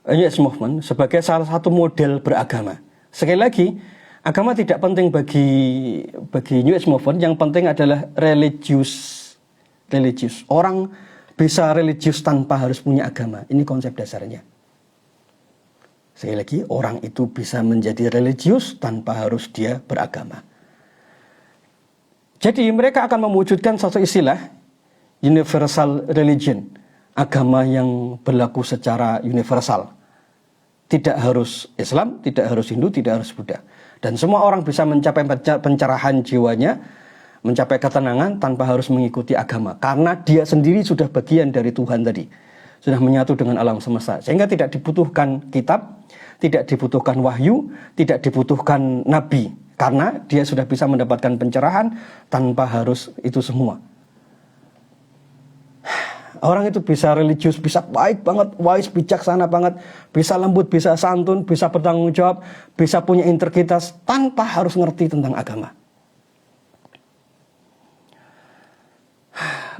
New Age Movement sebagai salah satu model beragama. Sekali lagi, agama tidak penting bagi New Age Movement, yang penting adalah religius. Orang bisa religius tanpa harus punya agama. Ini konsep dasarnya. Sekali lagi, orang itu bisa menjadi religius tanpa harus dia beragama. Jadi mereka akan mewujudkan satu istilah universal religion, agama yang berlaku secara universal. Tidak harus Islam, tidak harus Hindu, tidak harus Buddha. Dan semua orang bisa mencapai pencerahan jiwanya, mencapai ketenangan tanpa harus mengikuti agama. Karena dia sendiri sudah bagian dari Tuhan tadi. Sudah menyatu dengan alam semesta. Sehingga tidak dibutuhkan kitab, tidak dibutuhkan wahyu, tidak dibutuhkan nabi. Karena dia sudah bisa mendapatkan pencerahan tanpa harus itu semua. Orang itu bisa religius, bisa baik banget, wise, bijaksana banget, bisa lembut, bisa santun, bisa bertanggung jawab, bisa punya integritas tanpa harus ngerti tentang agama.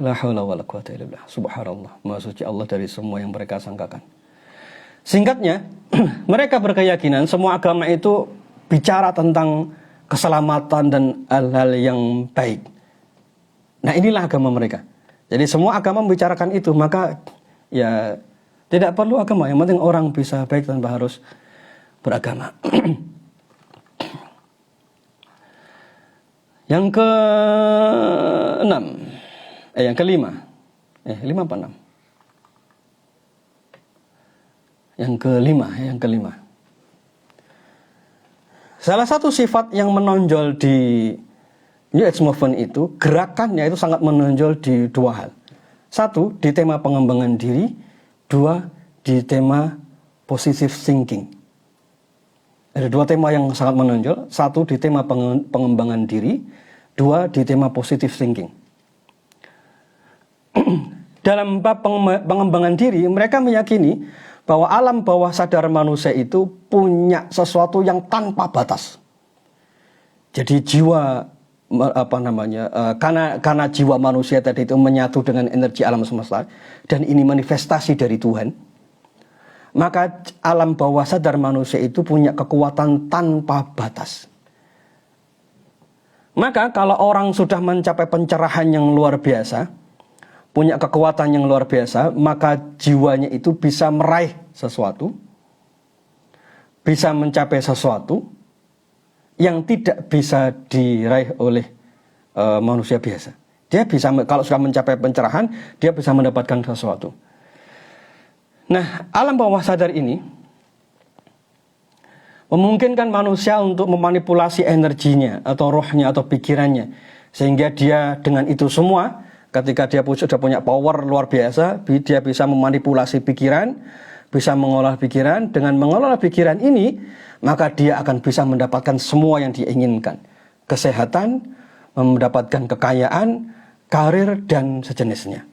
La haula wala quwata illa billah. Subhanallah, Maha suci Allah dari semua yang mereka sangkakan. Singkatnya, mereka berkeyakinan semua agama itu bicara tentang keselamatan dan hal-hal yang baik. Nah, inilah agama mereka. Jadi semua agama membicarakan itu, maka ya tidak perlu agama. Yang penting orang bisa baik tanpa harus beragama. Yang kelima. Yang kelima. Salah satu sifat yang menonjol di New Age Movement itu, gerakannya itu sangat menonjol di dua hal. Satu, di tema pengembangan diri. Dua, di tema positive thinking. Ada dua tema yang sangat menonjol. Satu, di tema pengembangan diri. Dua, di tema positive thinking. Dalam bab pengembangan diri, mereka meyakini bahwa alam bawah sadar manusia itu punya sesuatu yang tanpa batas. Jadi jiwa karena jiwa manusia tadi itu menyatu dengan energi alam semesta dan ini manifestasi dari Tuhan, maka alam bawah sadar manusia itu punya kekuatan tanpa batas. Maka kalau orang sudah mencapai pencerahan yang luar biasa, punya kekuatan yang luar biasa, maka jiwanya itu bisa meraih sesuatu, bisa mencapai sesuatu yang tidak bisa diraih oleh manusia biasa. Dia bisa, kalau sudah mencapai pencerahan, dia bisa mendapatkan sesuatu. Nah, alam bawah sadar ini memungkinkan manusia untuk memanipulasi energinya atau rohnya atau pikirannya, sehingga dia dengan itu semua, ketika dia sudah punya power luar biasa, dia bisa memanipulasi pikiran, bisa mengolah pikiran. Dengan mengelola pikiran ini, maka dia akan bisa mendapatkan semua yang dia inginkan. Kesehatan, mendapatkan kekayaan, karir, dan sejenisnya.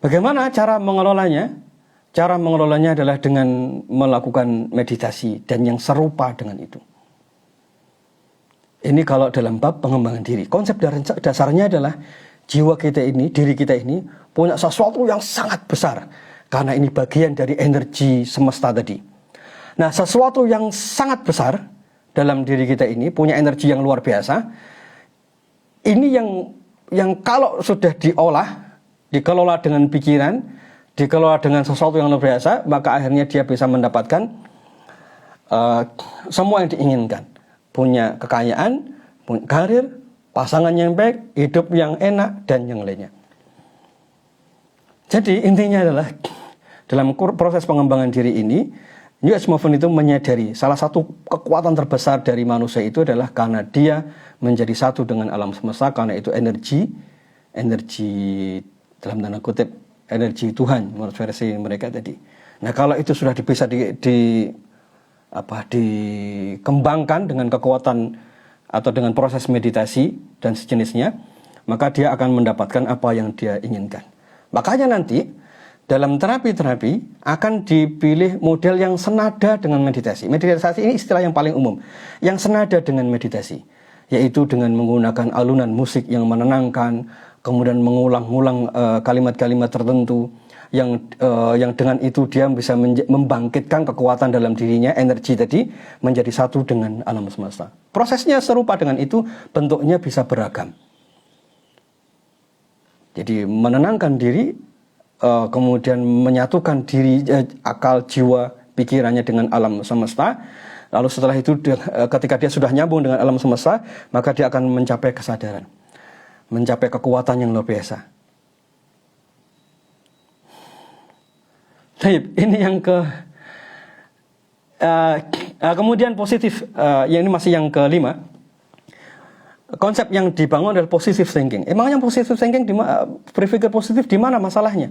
Bagaimana cara mengelolanya? Cara mengelolanya adalah dengan melakukan meditasi dan yang serupa dengan itu. Ini kalau dalam bab pengembangan diri. Konsep dasarnya adalah jiwa kita ini, diri kita ini punya sesuatu yang sangat besar. Karena ini bagian dari energi semesta tadi. Nah, sesuatu yang sangat besar dalam diri kita ini punya energi yang luar biasa. Ini yang kalau sudah dikelola dengan pikiran, dikelola dengan sesuatu yang luar biasa, maka akhirnya dia bisa mendapatkan semua yang diinginkan. Punya kekayaan, punya karir, pasangan yang baik, hidup yang enak, dan yang lainnya. Jadi intinya adalah dalam proses pengembangan diri ini, New Age Movement itu menyadari salah satu kekuatan terbesar dari manusia itu adalah karena dia menjadi satu dengan alam semesta, karena itu energi dalam tanda kutip energi Tuhan menurut versi mereka tadi. Nah, kalau itu sudah bisa dikembangkan dengan kekuatan atau dengan proses meditasi dan sejenisnya, maka dia akan mendapatkan apa yang dia inginkan. Makanya nanti dalam terapi-terapi akan dipilih model yang senada dengan meditasi. Meditasi ini istilah yang paling umum, yang senada dengan meditasi, yaitu dengan menggunakan alunan musik yang menenangkan, kemudian mengulang-ulang kalimat-kalimat tertentu yang dengan itu dia bisa membangkitkan kekuatan dalam dirinya, energi tadi menjadi satu dengan alam semesta. Prosesnya serupa dengan itu, bentuknya bisa beragam. Jadi menenangkan diri, kemudian menyatukan diri, akal, jiwa, pikirannya dengan alam semesta. Lalu setelah itu ketika dia sudah nyambung dengan alam semesta, maka dia akan mencapai kesadaran, mencapai kekuatan yang luar biasa. Baik, ini yang kemudian positif, yang ini masih yang kelima. Konsep yang dibangun adalah positive thinking. Emangnya positive thinking, berpikir positif di mana masalahnya?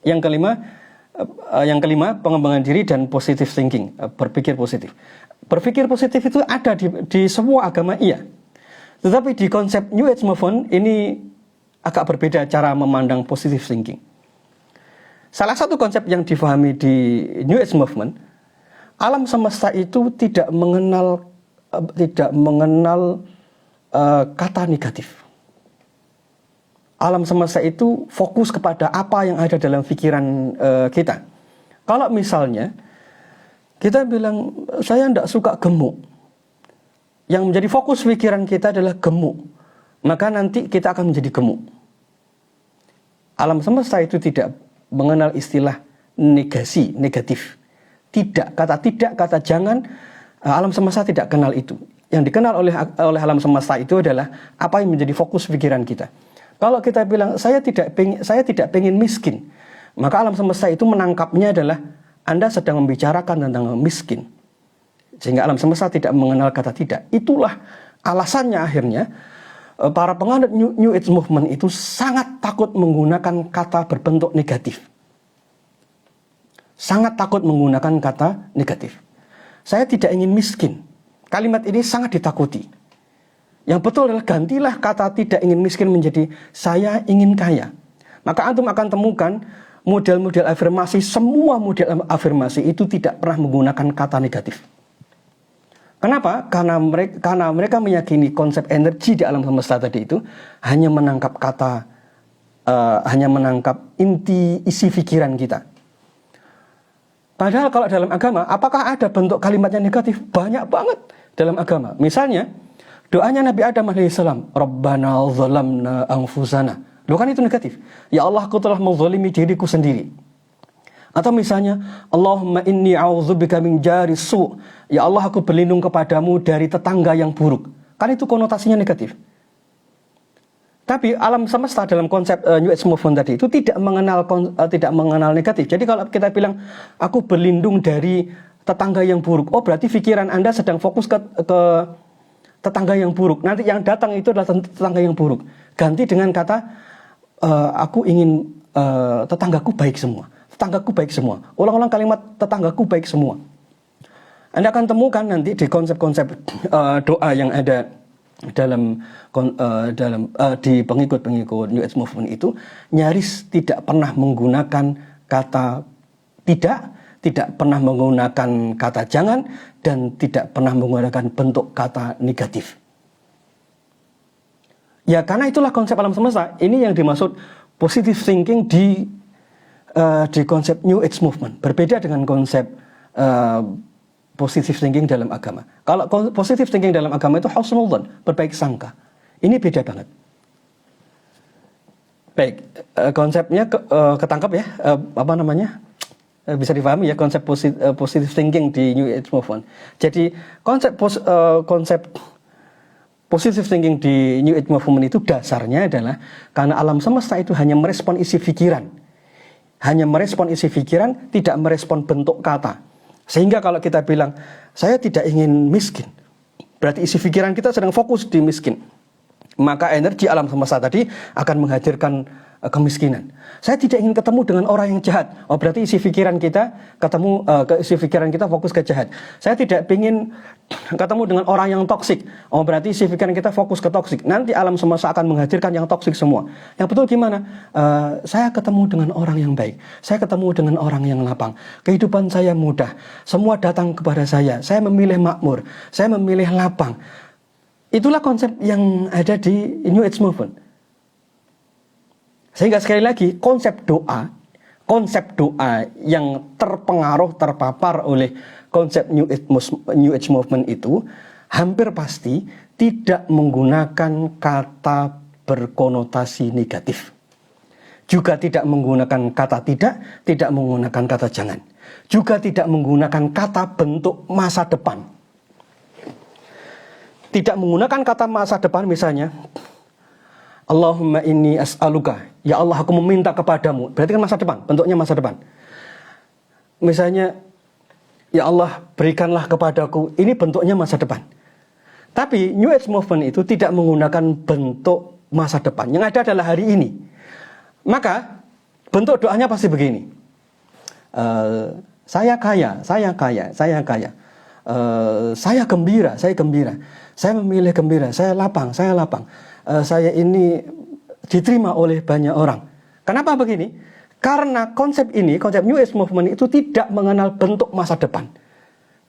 Yang kelima, pengembangan diri dan positive thinking, berpikir positif. Berpikir positif itu ada di semua agama, iya. Tetapi di konsep New Age Movement ini agak berbeda cara memandang positive thinking. Salah satu konsep yang difahami di New Age Movement, alam semesta itu tidak mengenal kata negatif. Alam semesta itu fokus kepada apa yang ada dalam pikiran kita. Kalau misalnya kita bilang, saya tidak suka gemuk, yang menjadi fokus pikiran kita adalah gemuk, maka nanti kita akan menjadi gemuk. Alam semesta itu tidak mengenal istilah negasi, negatif. Kata jangan, alam semesta tidak kenal itu. Yang dikenal oleh alam semesta itu adalah apa yang menjadi fokus pikiran kita. Kalau kita bilang saya tidak pengen miskin, maka alam semesta itu menangkapnya adalah Anda sedang membicarakan tentang miskin. Sehingga alam semesta tidak mengenal kata tidak. Itulah alasannya akhirnya para penganut New Age Movement itu sangat takut menggunakan kata berbentuk negatif. Sangat takut menggunakan kata negatif. Saya tidak ingin miskin. Kalimat ini sangat ditakuti. Yang betul adalah gantilah kata tidak ingin miskin menjadi saya ingin kaya. Maka antum akan temukan model-model afirmasi, semua model afirmasi itu tidak pernah menggunakan kata negatif. Kenapa? Karena mereka meyakini konsep energi di alam semesta tadi itu hanya menangkap hanya menangkap isi pikiran kita. Padahal kalau dalam agama, apakah ada bentuk kalimat yang negatif? Banyak banget dalam agama. Misalnya, doanya Nabi Adam alaihissalam, Rabbana zalamna anfusana. Loh, kan itu negatif. Ya Allah, aku telah menzalimi diriku sendiri. Atau misalnya, Allahumma inni a'udzubika min jari su'. Ya Allah, aku berlindung kepadamu dari tetangga yang buruk. Kan itu konotasinya negatif. Tapi alam semesta dalam konsep New Age Movement tadi itu tidak mengenal negatif. Jadi kalau kita bilang aku berlindung dari tetangga yang buruk, oh berarti pikiran Anda sedang fokus ke tetangga yang buruk. Nanti yang datang itu adalah tetangga yang buruk. Ganti dengan kata aku ingin tetanggaku baik semua. Tetanggaku baik semua. Ulang-ulang kalimat tetanggaku baik semua. Anda akan temukan nanti di konsep-konsep doa yang ada di pengikut-pengikut New Age Movement itu nyaris tidak pernah menggunakan kata tidak pernah menggunakan kata jangan, dan tidak pernah menggunakan bentuk kata negatif. Ya karena itulah konsep alam semesta. Ini yang dimaksud positive thinking di konsep New Age Movement. Berbeda dengan konsep positive thinking dalam agama. Kalau positive thinking dalam agama itu husnul dzan, berbaik sangka. Ini beda banget. Baik, konsepnya ketangkap ya, bisa dipahami ya konsep positive thinking di New Age Movement. Jadi konsep positive thinking di New Age Movement itu dasarnya adalah karena alam semesta itu hanya merespon isi pikiran. Hanya merespon isi pikiran, tidak merespon bentuk kata. Sehingga kalau kita bilang, saya tidak ingin miskin, berarti isi pikiran kita sedang fokus di miskin. Maka energi alam semesta tadi akan menghadirkan kemiskinan. Saya tidak ingin ketemu dengan orang yang jahat. Oh berarti isi pikiran kita fokus ke jahat. Saya tidak ingin ketemu dengan orang yang toksik. Oh berarti isi pikiran kita fokus ke toksik. Nanti alam semesta akan menghadirkan yang toksik semua. Yang betul gimana? Saya ketemu dengan orang yang baik. Saya ketemu dengan orang yang lapang. Kehidupan saya mudah. Semua datang kepada saya. Saya memilih makmur. Saya memilih lapang. Itulah konsep yang ada di New Age Movement. Sehingga sekali lagi konsep doa yang terpapar oleh konsep New Age Movement itu hampir pasti tidak menggunakan kata berkonotasi negatif. Juga tidak menggunakan kata tidak menggunakan kata jangan. Juga tidak menggunakan kata bentuk masa depan. Tidak menggunakan kata masa depan misalnya, Allahumma inni as'aluka, ya Allah aku meminta kepadamu. Berarti kan masa depan, bentuknya masa depan. Misalnya, ya Allah berikanlah kepadaku, ini bentuknya masa depan. Tapi New Age Movement itu tidak menggunakan bentuk masa depan. Yang ada adalah hari ini. Maka bentuk doanya pasti begini. Saya kaya. Saya gembira. Saya memilih gembira. Saya lapang. Saya ini diterima oleh banyak orang. Kenapa begini? Karena konsep New Age Movement itu tidak mengenal bentuk masa depan.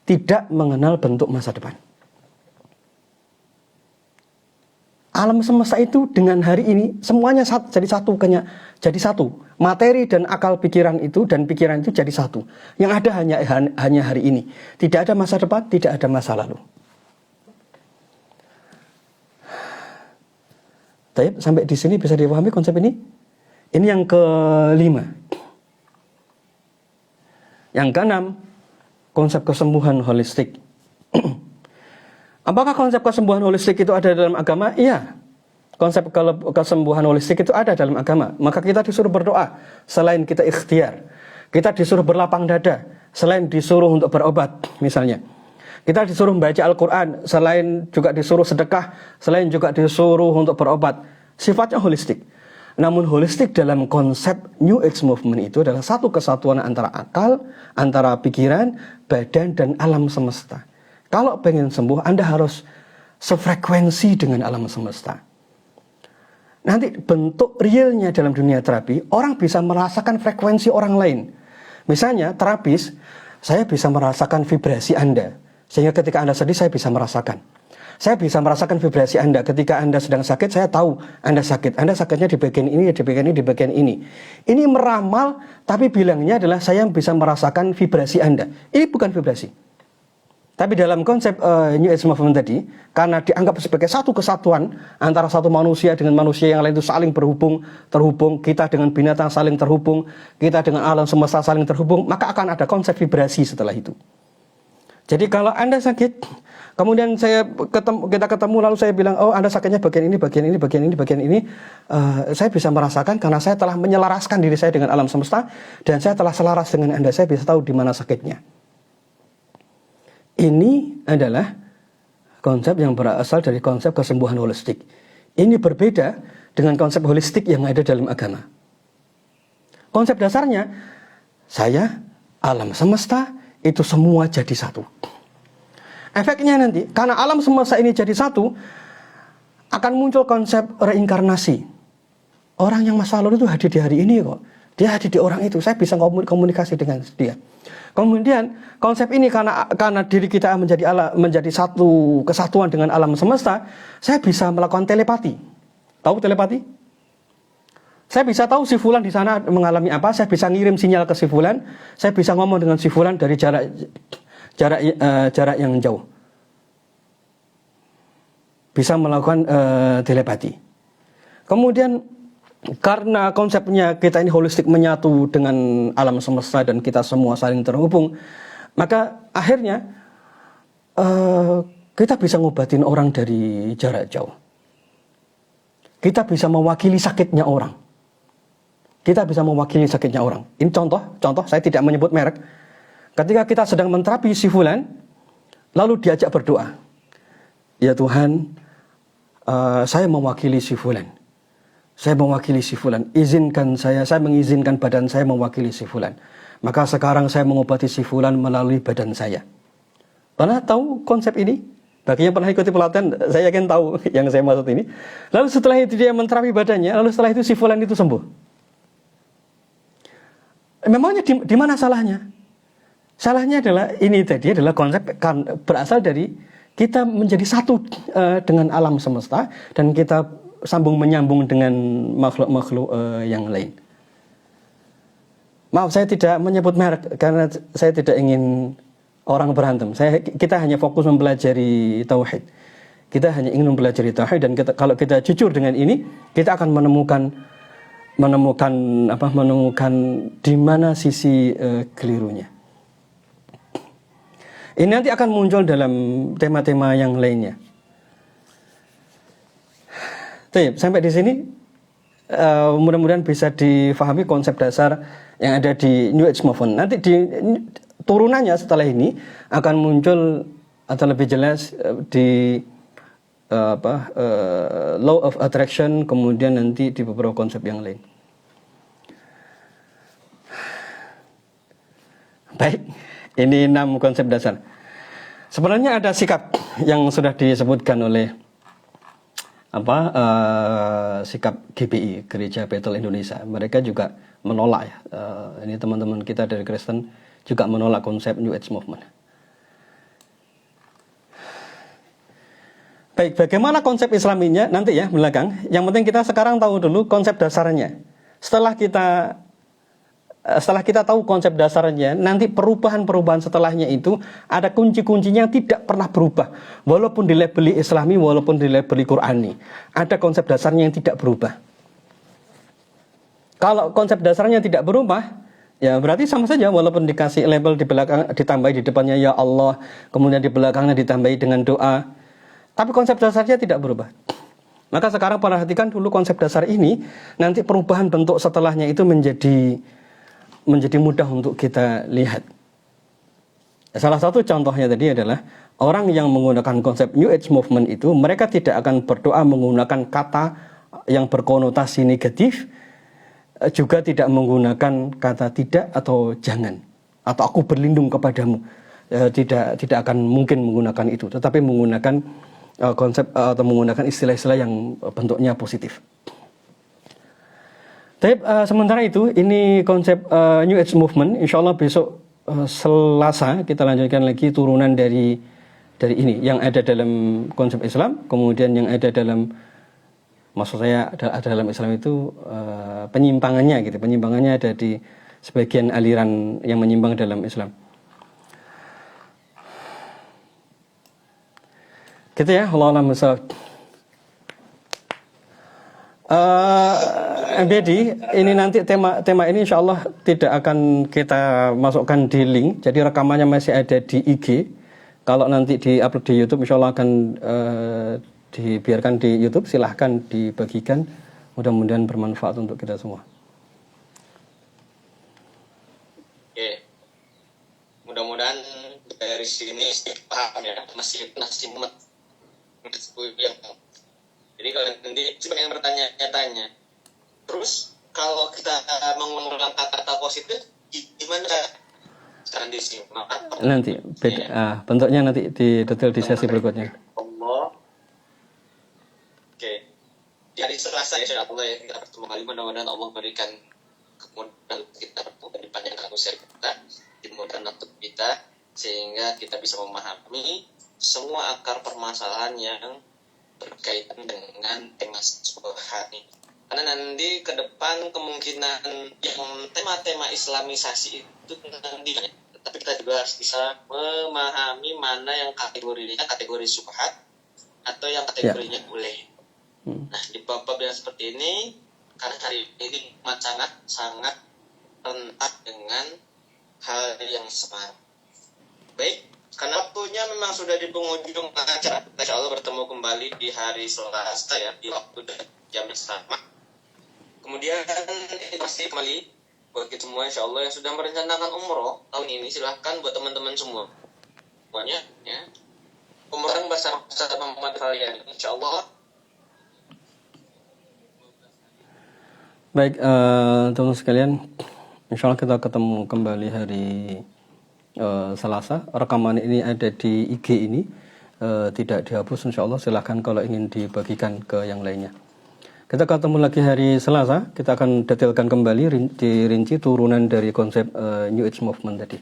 Tidak mengenal bentuk masa depan. Alam semesta itu dengan hari ini semuanya jadi satu. Materi dan akal pikiran itu dan pikiran itu jadi satu. Yang ada hanya hari ini. Tidak ada masa depan, tidak ada masa lalu. Sampai di sini bisa dipahami konsep ini? Ini yang kelima. Yang keenam, konsep kesembuhan holistik. Apakah konsep kesembuhan holistik itu ada dalam agama? Iya. Konsep kesembuhan holistik itu ada dalam agama. Maka kita disuruh berdoa selain kita ikhtiar. Kita disuruh berlapang dada selain disuruh untuk berobat misalnya. Kita disuruh membaca Al-Quran, selain juga disuruh sedekah, selain juga disuruh untuk berobat. Sifatnya holistik. Namun holistik dalam konsep New Age Movement itu adalah satu kesatuan antara akal, antara pikiran, badan, dan alam semesta. Kalau pengen sembuh, Anda harus sefrekuensi dengan alam semesta. Nanti bentuk realnya dalam dunia terapi, orang bisa merasakan frekuensi orang lain. Misalnya, terapis, saya bisa merasakan vibrasi Anda. Sehingga ketika Anda sedih, saya bisa merasakan. Saya bisa merasakan vibrasi Anda. Ketika Anda sedang sakit, saya tahu Anda sakit. Anda sakitnya di bagian ini, di bagian ini, di bagian ini. Ini meramal, tapi bilangnya adalah saya bisa merasakan vibrasi Anda. Ini bukan vibrasi. Tapi dalam konsep New Age Movement tadi, karena dianggap sebagai satu kesatuan antara satu manusia dengan manusia yang lain itu saling terhubung, kita dengan binatang saling terhubung, kita dengan alam semesta saling terhubung, maka akan ada konsep vibrasi setelah itu. Jadi kalau Anda sakit, kemudian kita ketemu lalu saya bilang, oh Anda sakitnya bagian ini, bagian ini, bagian ini, bagian ini, saya bisa merasakan karena saya telah menyelaraskan diri saya dengan alam semesta dan saya telah selaras dengan Anda, saya bisa tahu di mana sakitnya. Ini adalah konsep yang berasal dari konsep kesembuhan holistik. Ini berbeda dengan konsep holistik yang ada dalam agama. Konsep dasarnya, saya, alam semesta, itu semua jadi satu. Efeknya nanti, karena alam semesta ini jadi satu, akan muncul konsep reinkarnasi. Orang yang masa lalu itu hadir di hari ini kok. Dia hadir di orang itu, saya bisa komunikasi dengan dia. Kemudian konsep ini karena diri kita menjadi satu kesatuan dengan alam semesta, saya bisa melakukan telepati. Tahu telepati? Saya bisa tahu si fulan di sana mengalami apa, saya bisa ngirim sinyal ke si fulan, saya bisa ngomong dengan si fulan dari jarak yang jauh. Bisa melakukan telepati. Kemudian karena konsepnya kita ini holistik menyatu dengan alam semesta dan kita semua saling terhubung, maka akhirnya kita bisa ngobatin orang dari jarak jauh. Kita bisa mewakili sakitnya orang. Kita bisa mewakili sakitnya orang. Ini contoh, saya tidak menyebut merek. Ketika kita sedang menterapi si fulan, lalu diajak berdoa. Ya Tuhan, saya mewakili si fulan. Saya mewakili si fulan. Izinkan saya mengizinkan badan saya mewakili si fulan. Maka sekarang saya mengobati si fulan melalui badan saya. Pernah tahu konsep ini? Bagi yang pernah ikuti pelatihan, saya yakin tahu yang saya maksud ini. Lalu setelah itu dia menterapi badannya, lalu setelah itu si fulan itu sembuh. Memangnya di mana salahnya? Salahnya adalah ini tadi adalah konsep berasal dari kita menjadi satu dengan alam semesta dan kita sambung menyambung dengan makhluk-makhluk yang lain. Maaf, saya tidak menyebut merek karena saya tidak ingin orang berantem. Kita hanya fokus mempelajari tauhid. Kita hanya ingin mempelajari tauhid dan kalau kita jujur dengan ini, kita akan menemukan di mana sisi kelirunya. Ini nanti akan muncul dalam tema-tema yang lainnya. Sampai di sini mudah-mudahan bisa difahami konsep dasar yang ada di New Age Movement. Nanti di turunannya setelah ini akan muncul atau lebih jelas di law of attraction, kemudian nanti di beberapa konsep yang lain. Baik, ini 6 konsep dasar. Sebenarnya ada sikap yang sudah disebutkan oleh sikap GBI, Gereja Bethel Indonesia. Mereka juga menolak ya. Ini teman-teman kita dari Kristen juga menolak konsep New Age Movement. Baik, bagaimana konsep Islaminya nanti ya belakang. Yang penting kita sekarang tahu dulu konsep dasarnya. Setelah kita tahu konsep dasarnya, nanti perubahan-perubahan setelahnya itu ada kunci-kuncinya yang tidak pernah berubah. Walaupun dilabeli Islami, walaupun dilabeli Qurani, ada konsep dasarnya yang tidak berubah. Kalau konsep dasarnya tidak berubah, ya berarti sama saja. Walaupun dikasih label di belakang, ditambahi di depannya ya Allah, kemudian di belakangnya ditambahi dengan doa, tapi konsep dasarnya tidak berubah. Maka sekarang perhatikan dulu konsep dasar ini, nanti perubahan bentuk setelahnya itu menjadi mudah untuk kita lihat. Salah satu contohnya tadi adalah orang yang menggunakan konsep New Age Movement itu, mereka tidak akan berdoa menggunakan kata yang berkonotasi negatif, juga tidak menggunakan kata tidak atau jangan, atau aku berlindung kepadamu. Tidak akan mungkin menggunakan itu, tetapi menggunakan konsep atau menggunakan istilah-istilah yang bentuknya positif. Tapi sementara itu, ini konsep New Age Movement. Insya Allah besok Selasa kita lanjutkan lagi turunan dari ini yang ada dalam konsep Islam, kemudian yang ada dalam, maksud saya ada dalam Islam itu penyimpangannya gitu. Penyimpangannya ada di sebagian aliran yang menyimpang dalam Islam. Gitu ya, Allahu a'lam bishawab. MBD ini nanti tema ini insya Allah tidak akan kita masukkan di link, jadi rekamannya masih ada di IG. Kalau nanti di-upload di YouTube, insya Allah akan dibiarkan di YouTube. Silahkan dibagikan. Mudah-mudahan bermanfaat untuk kita semua. Oke. Mudah-mudahan dari sini paham ya, masih mumet. Jadi kalau nanti coba yang bertanya-tanya. Terus kalau kita mengulang kata-kata positif, gimana? Sekarang disimak. Nanti beda, bentuknya nanti detail di sesi berikutnya. Allah. Oke. Di hari Selasa ya, Allah ya, kita bertemu kali. Mudah-mudahan Allah berikan kemudahan kita bertemu di panjang usia kita, dimudahkan untuk kita, sehingga kita bisa memahami semua akar permasalahan yang berkaitan dengan tema subhan ini. Karena nanti ke depan kemungkinan yang tema-tema Islamisasi itu nanti, tapi kita juga harus bisa memahami mana yang kategori subhat atau yang kategorinya boleh. Nah, di bab-bab yang seperti ini, karena hari ini sangat rentan dengan hal yang sama. Baik, karena waktunya memang sudah di penghujung acara. Insya Allah bertemu kembali di hari Selasa ya, di waktu dan jam yang sama. Kemudian masih kembali buat kita semua, insya Allah yang sudah merencanakan umroh tahun ini, silahkan buat teman-teman semua semuanya ya, umroh bersama kalian, insya Allah. Baik, teman-teman sekalian, insya Allah kita ketemu kembali hari Selasa. Rekaman ini ada di IG ini, tidak dihapus insya Allah. Silahkan kalau ingin dibagikan ke yang lainnya. Kita ketemu lagi hari Selasa. Kita akan detailkan kembali dirinci turunan dari konsep New Age Movement tadi.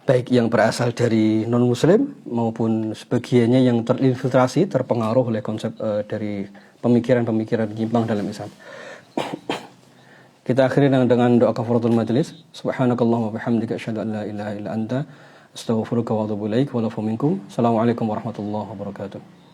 Baik yang berasal dari non-muslim maupun sebagiannya yang terinfiltrasi, terpengaruh oleh konsep dari pemikiran-pemikiran nyimpang dalam Islam. Kita akhiri dengan doa kafaratul majelis. Subhanakallahumma wa bihamdika asyhadu an la ilaha illa anta astaghfiruka wa atubu ilaik wa la minkum. Assalamualaikum warahmatullahi wabarakatuh.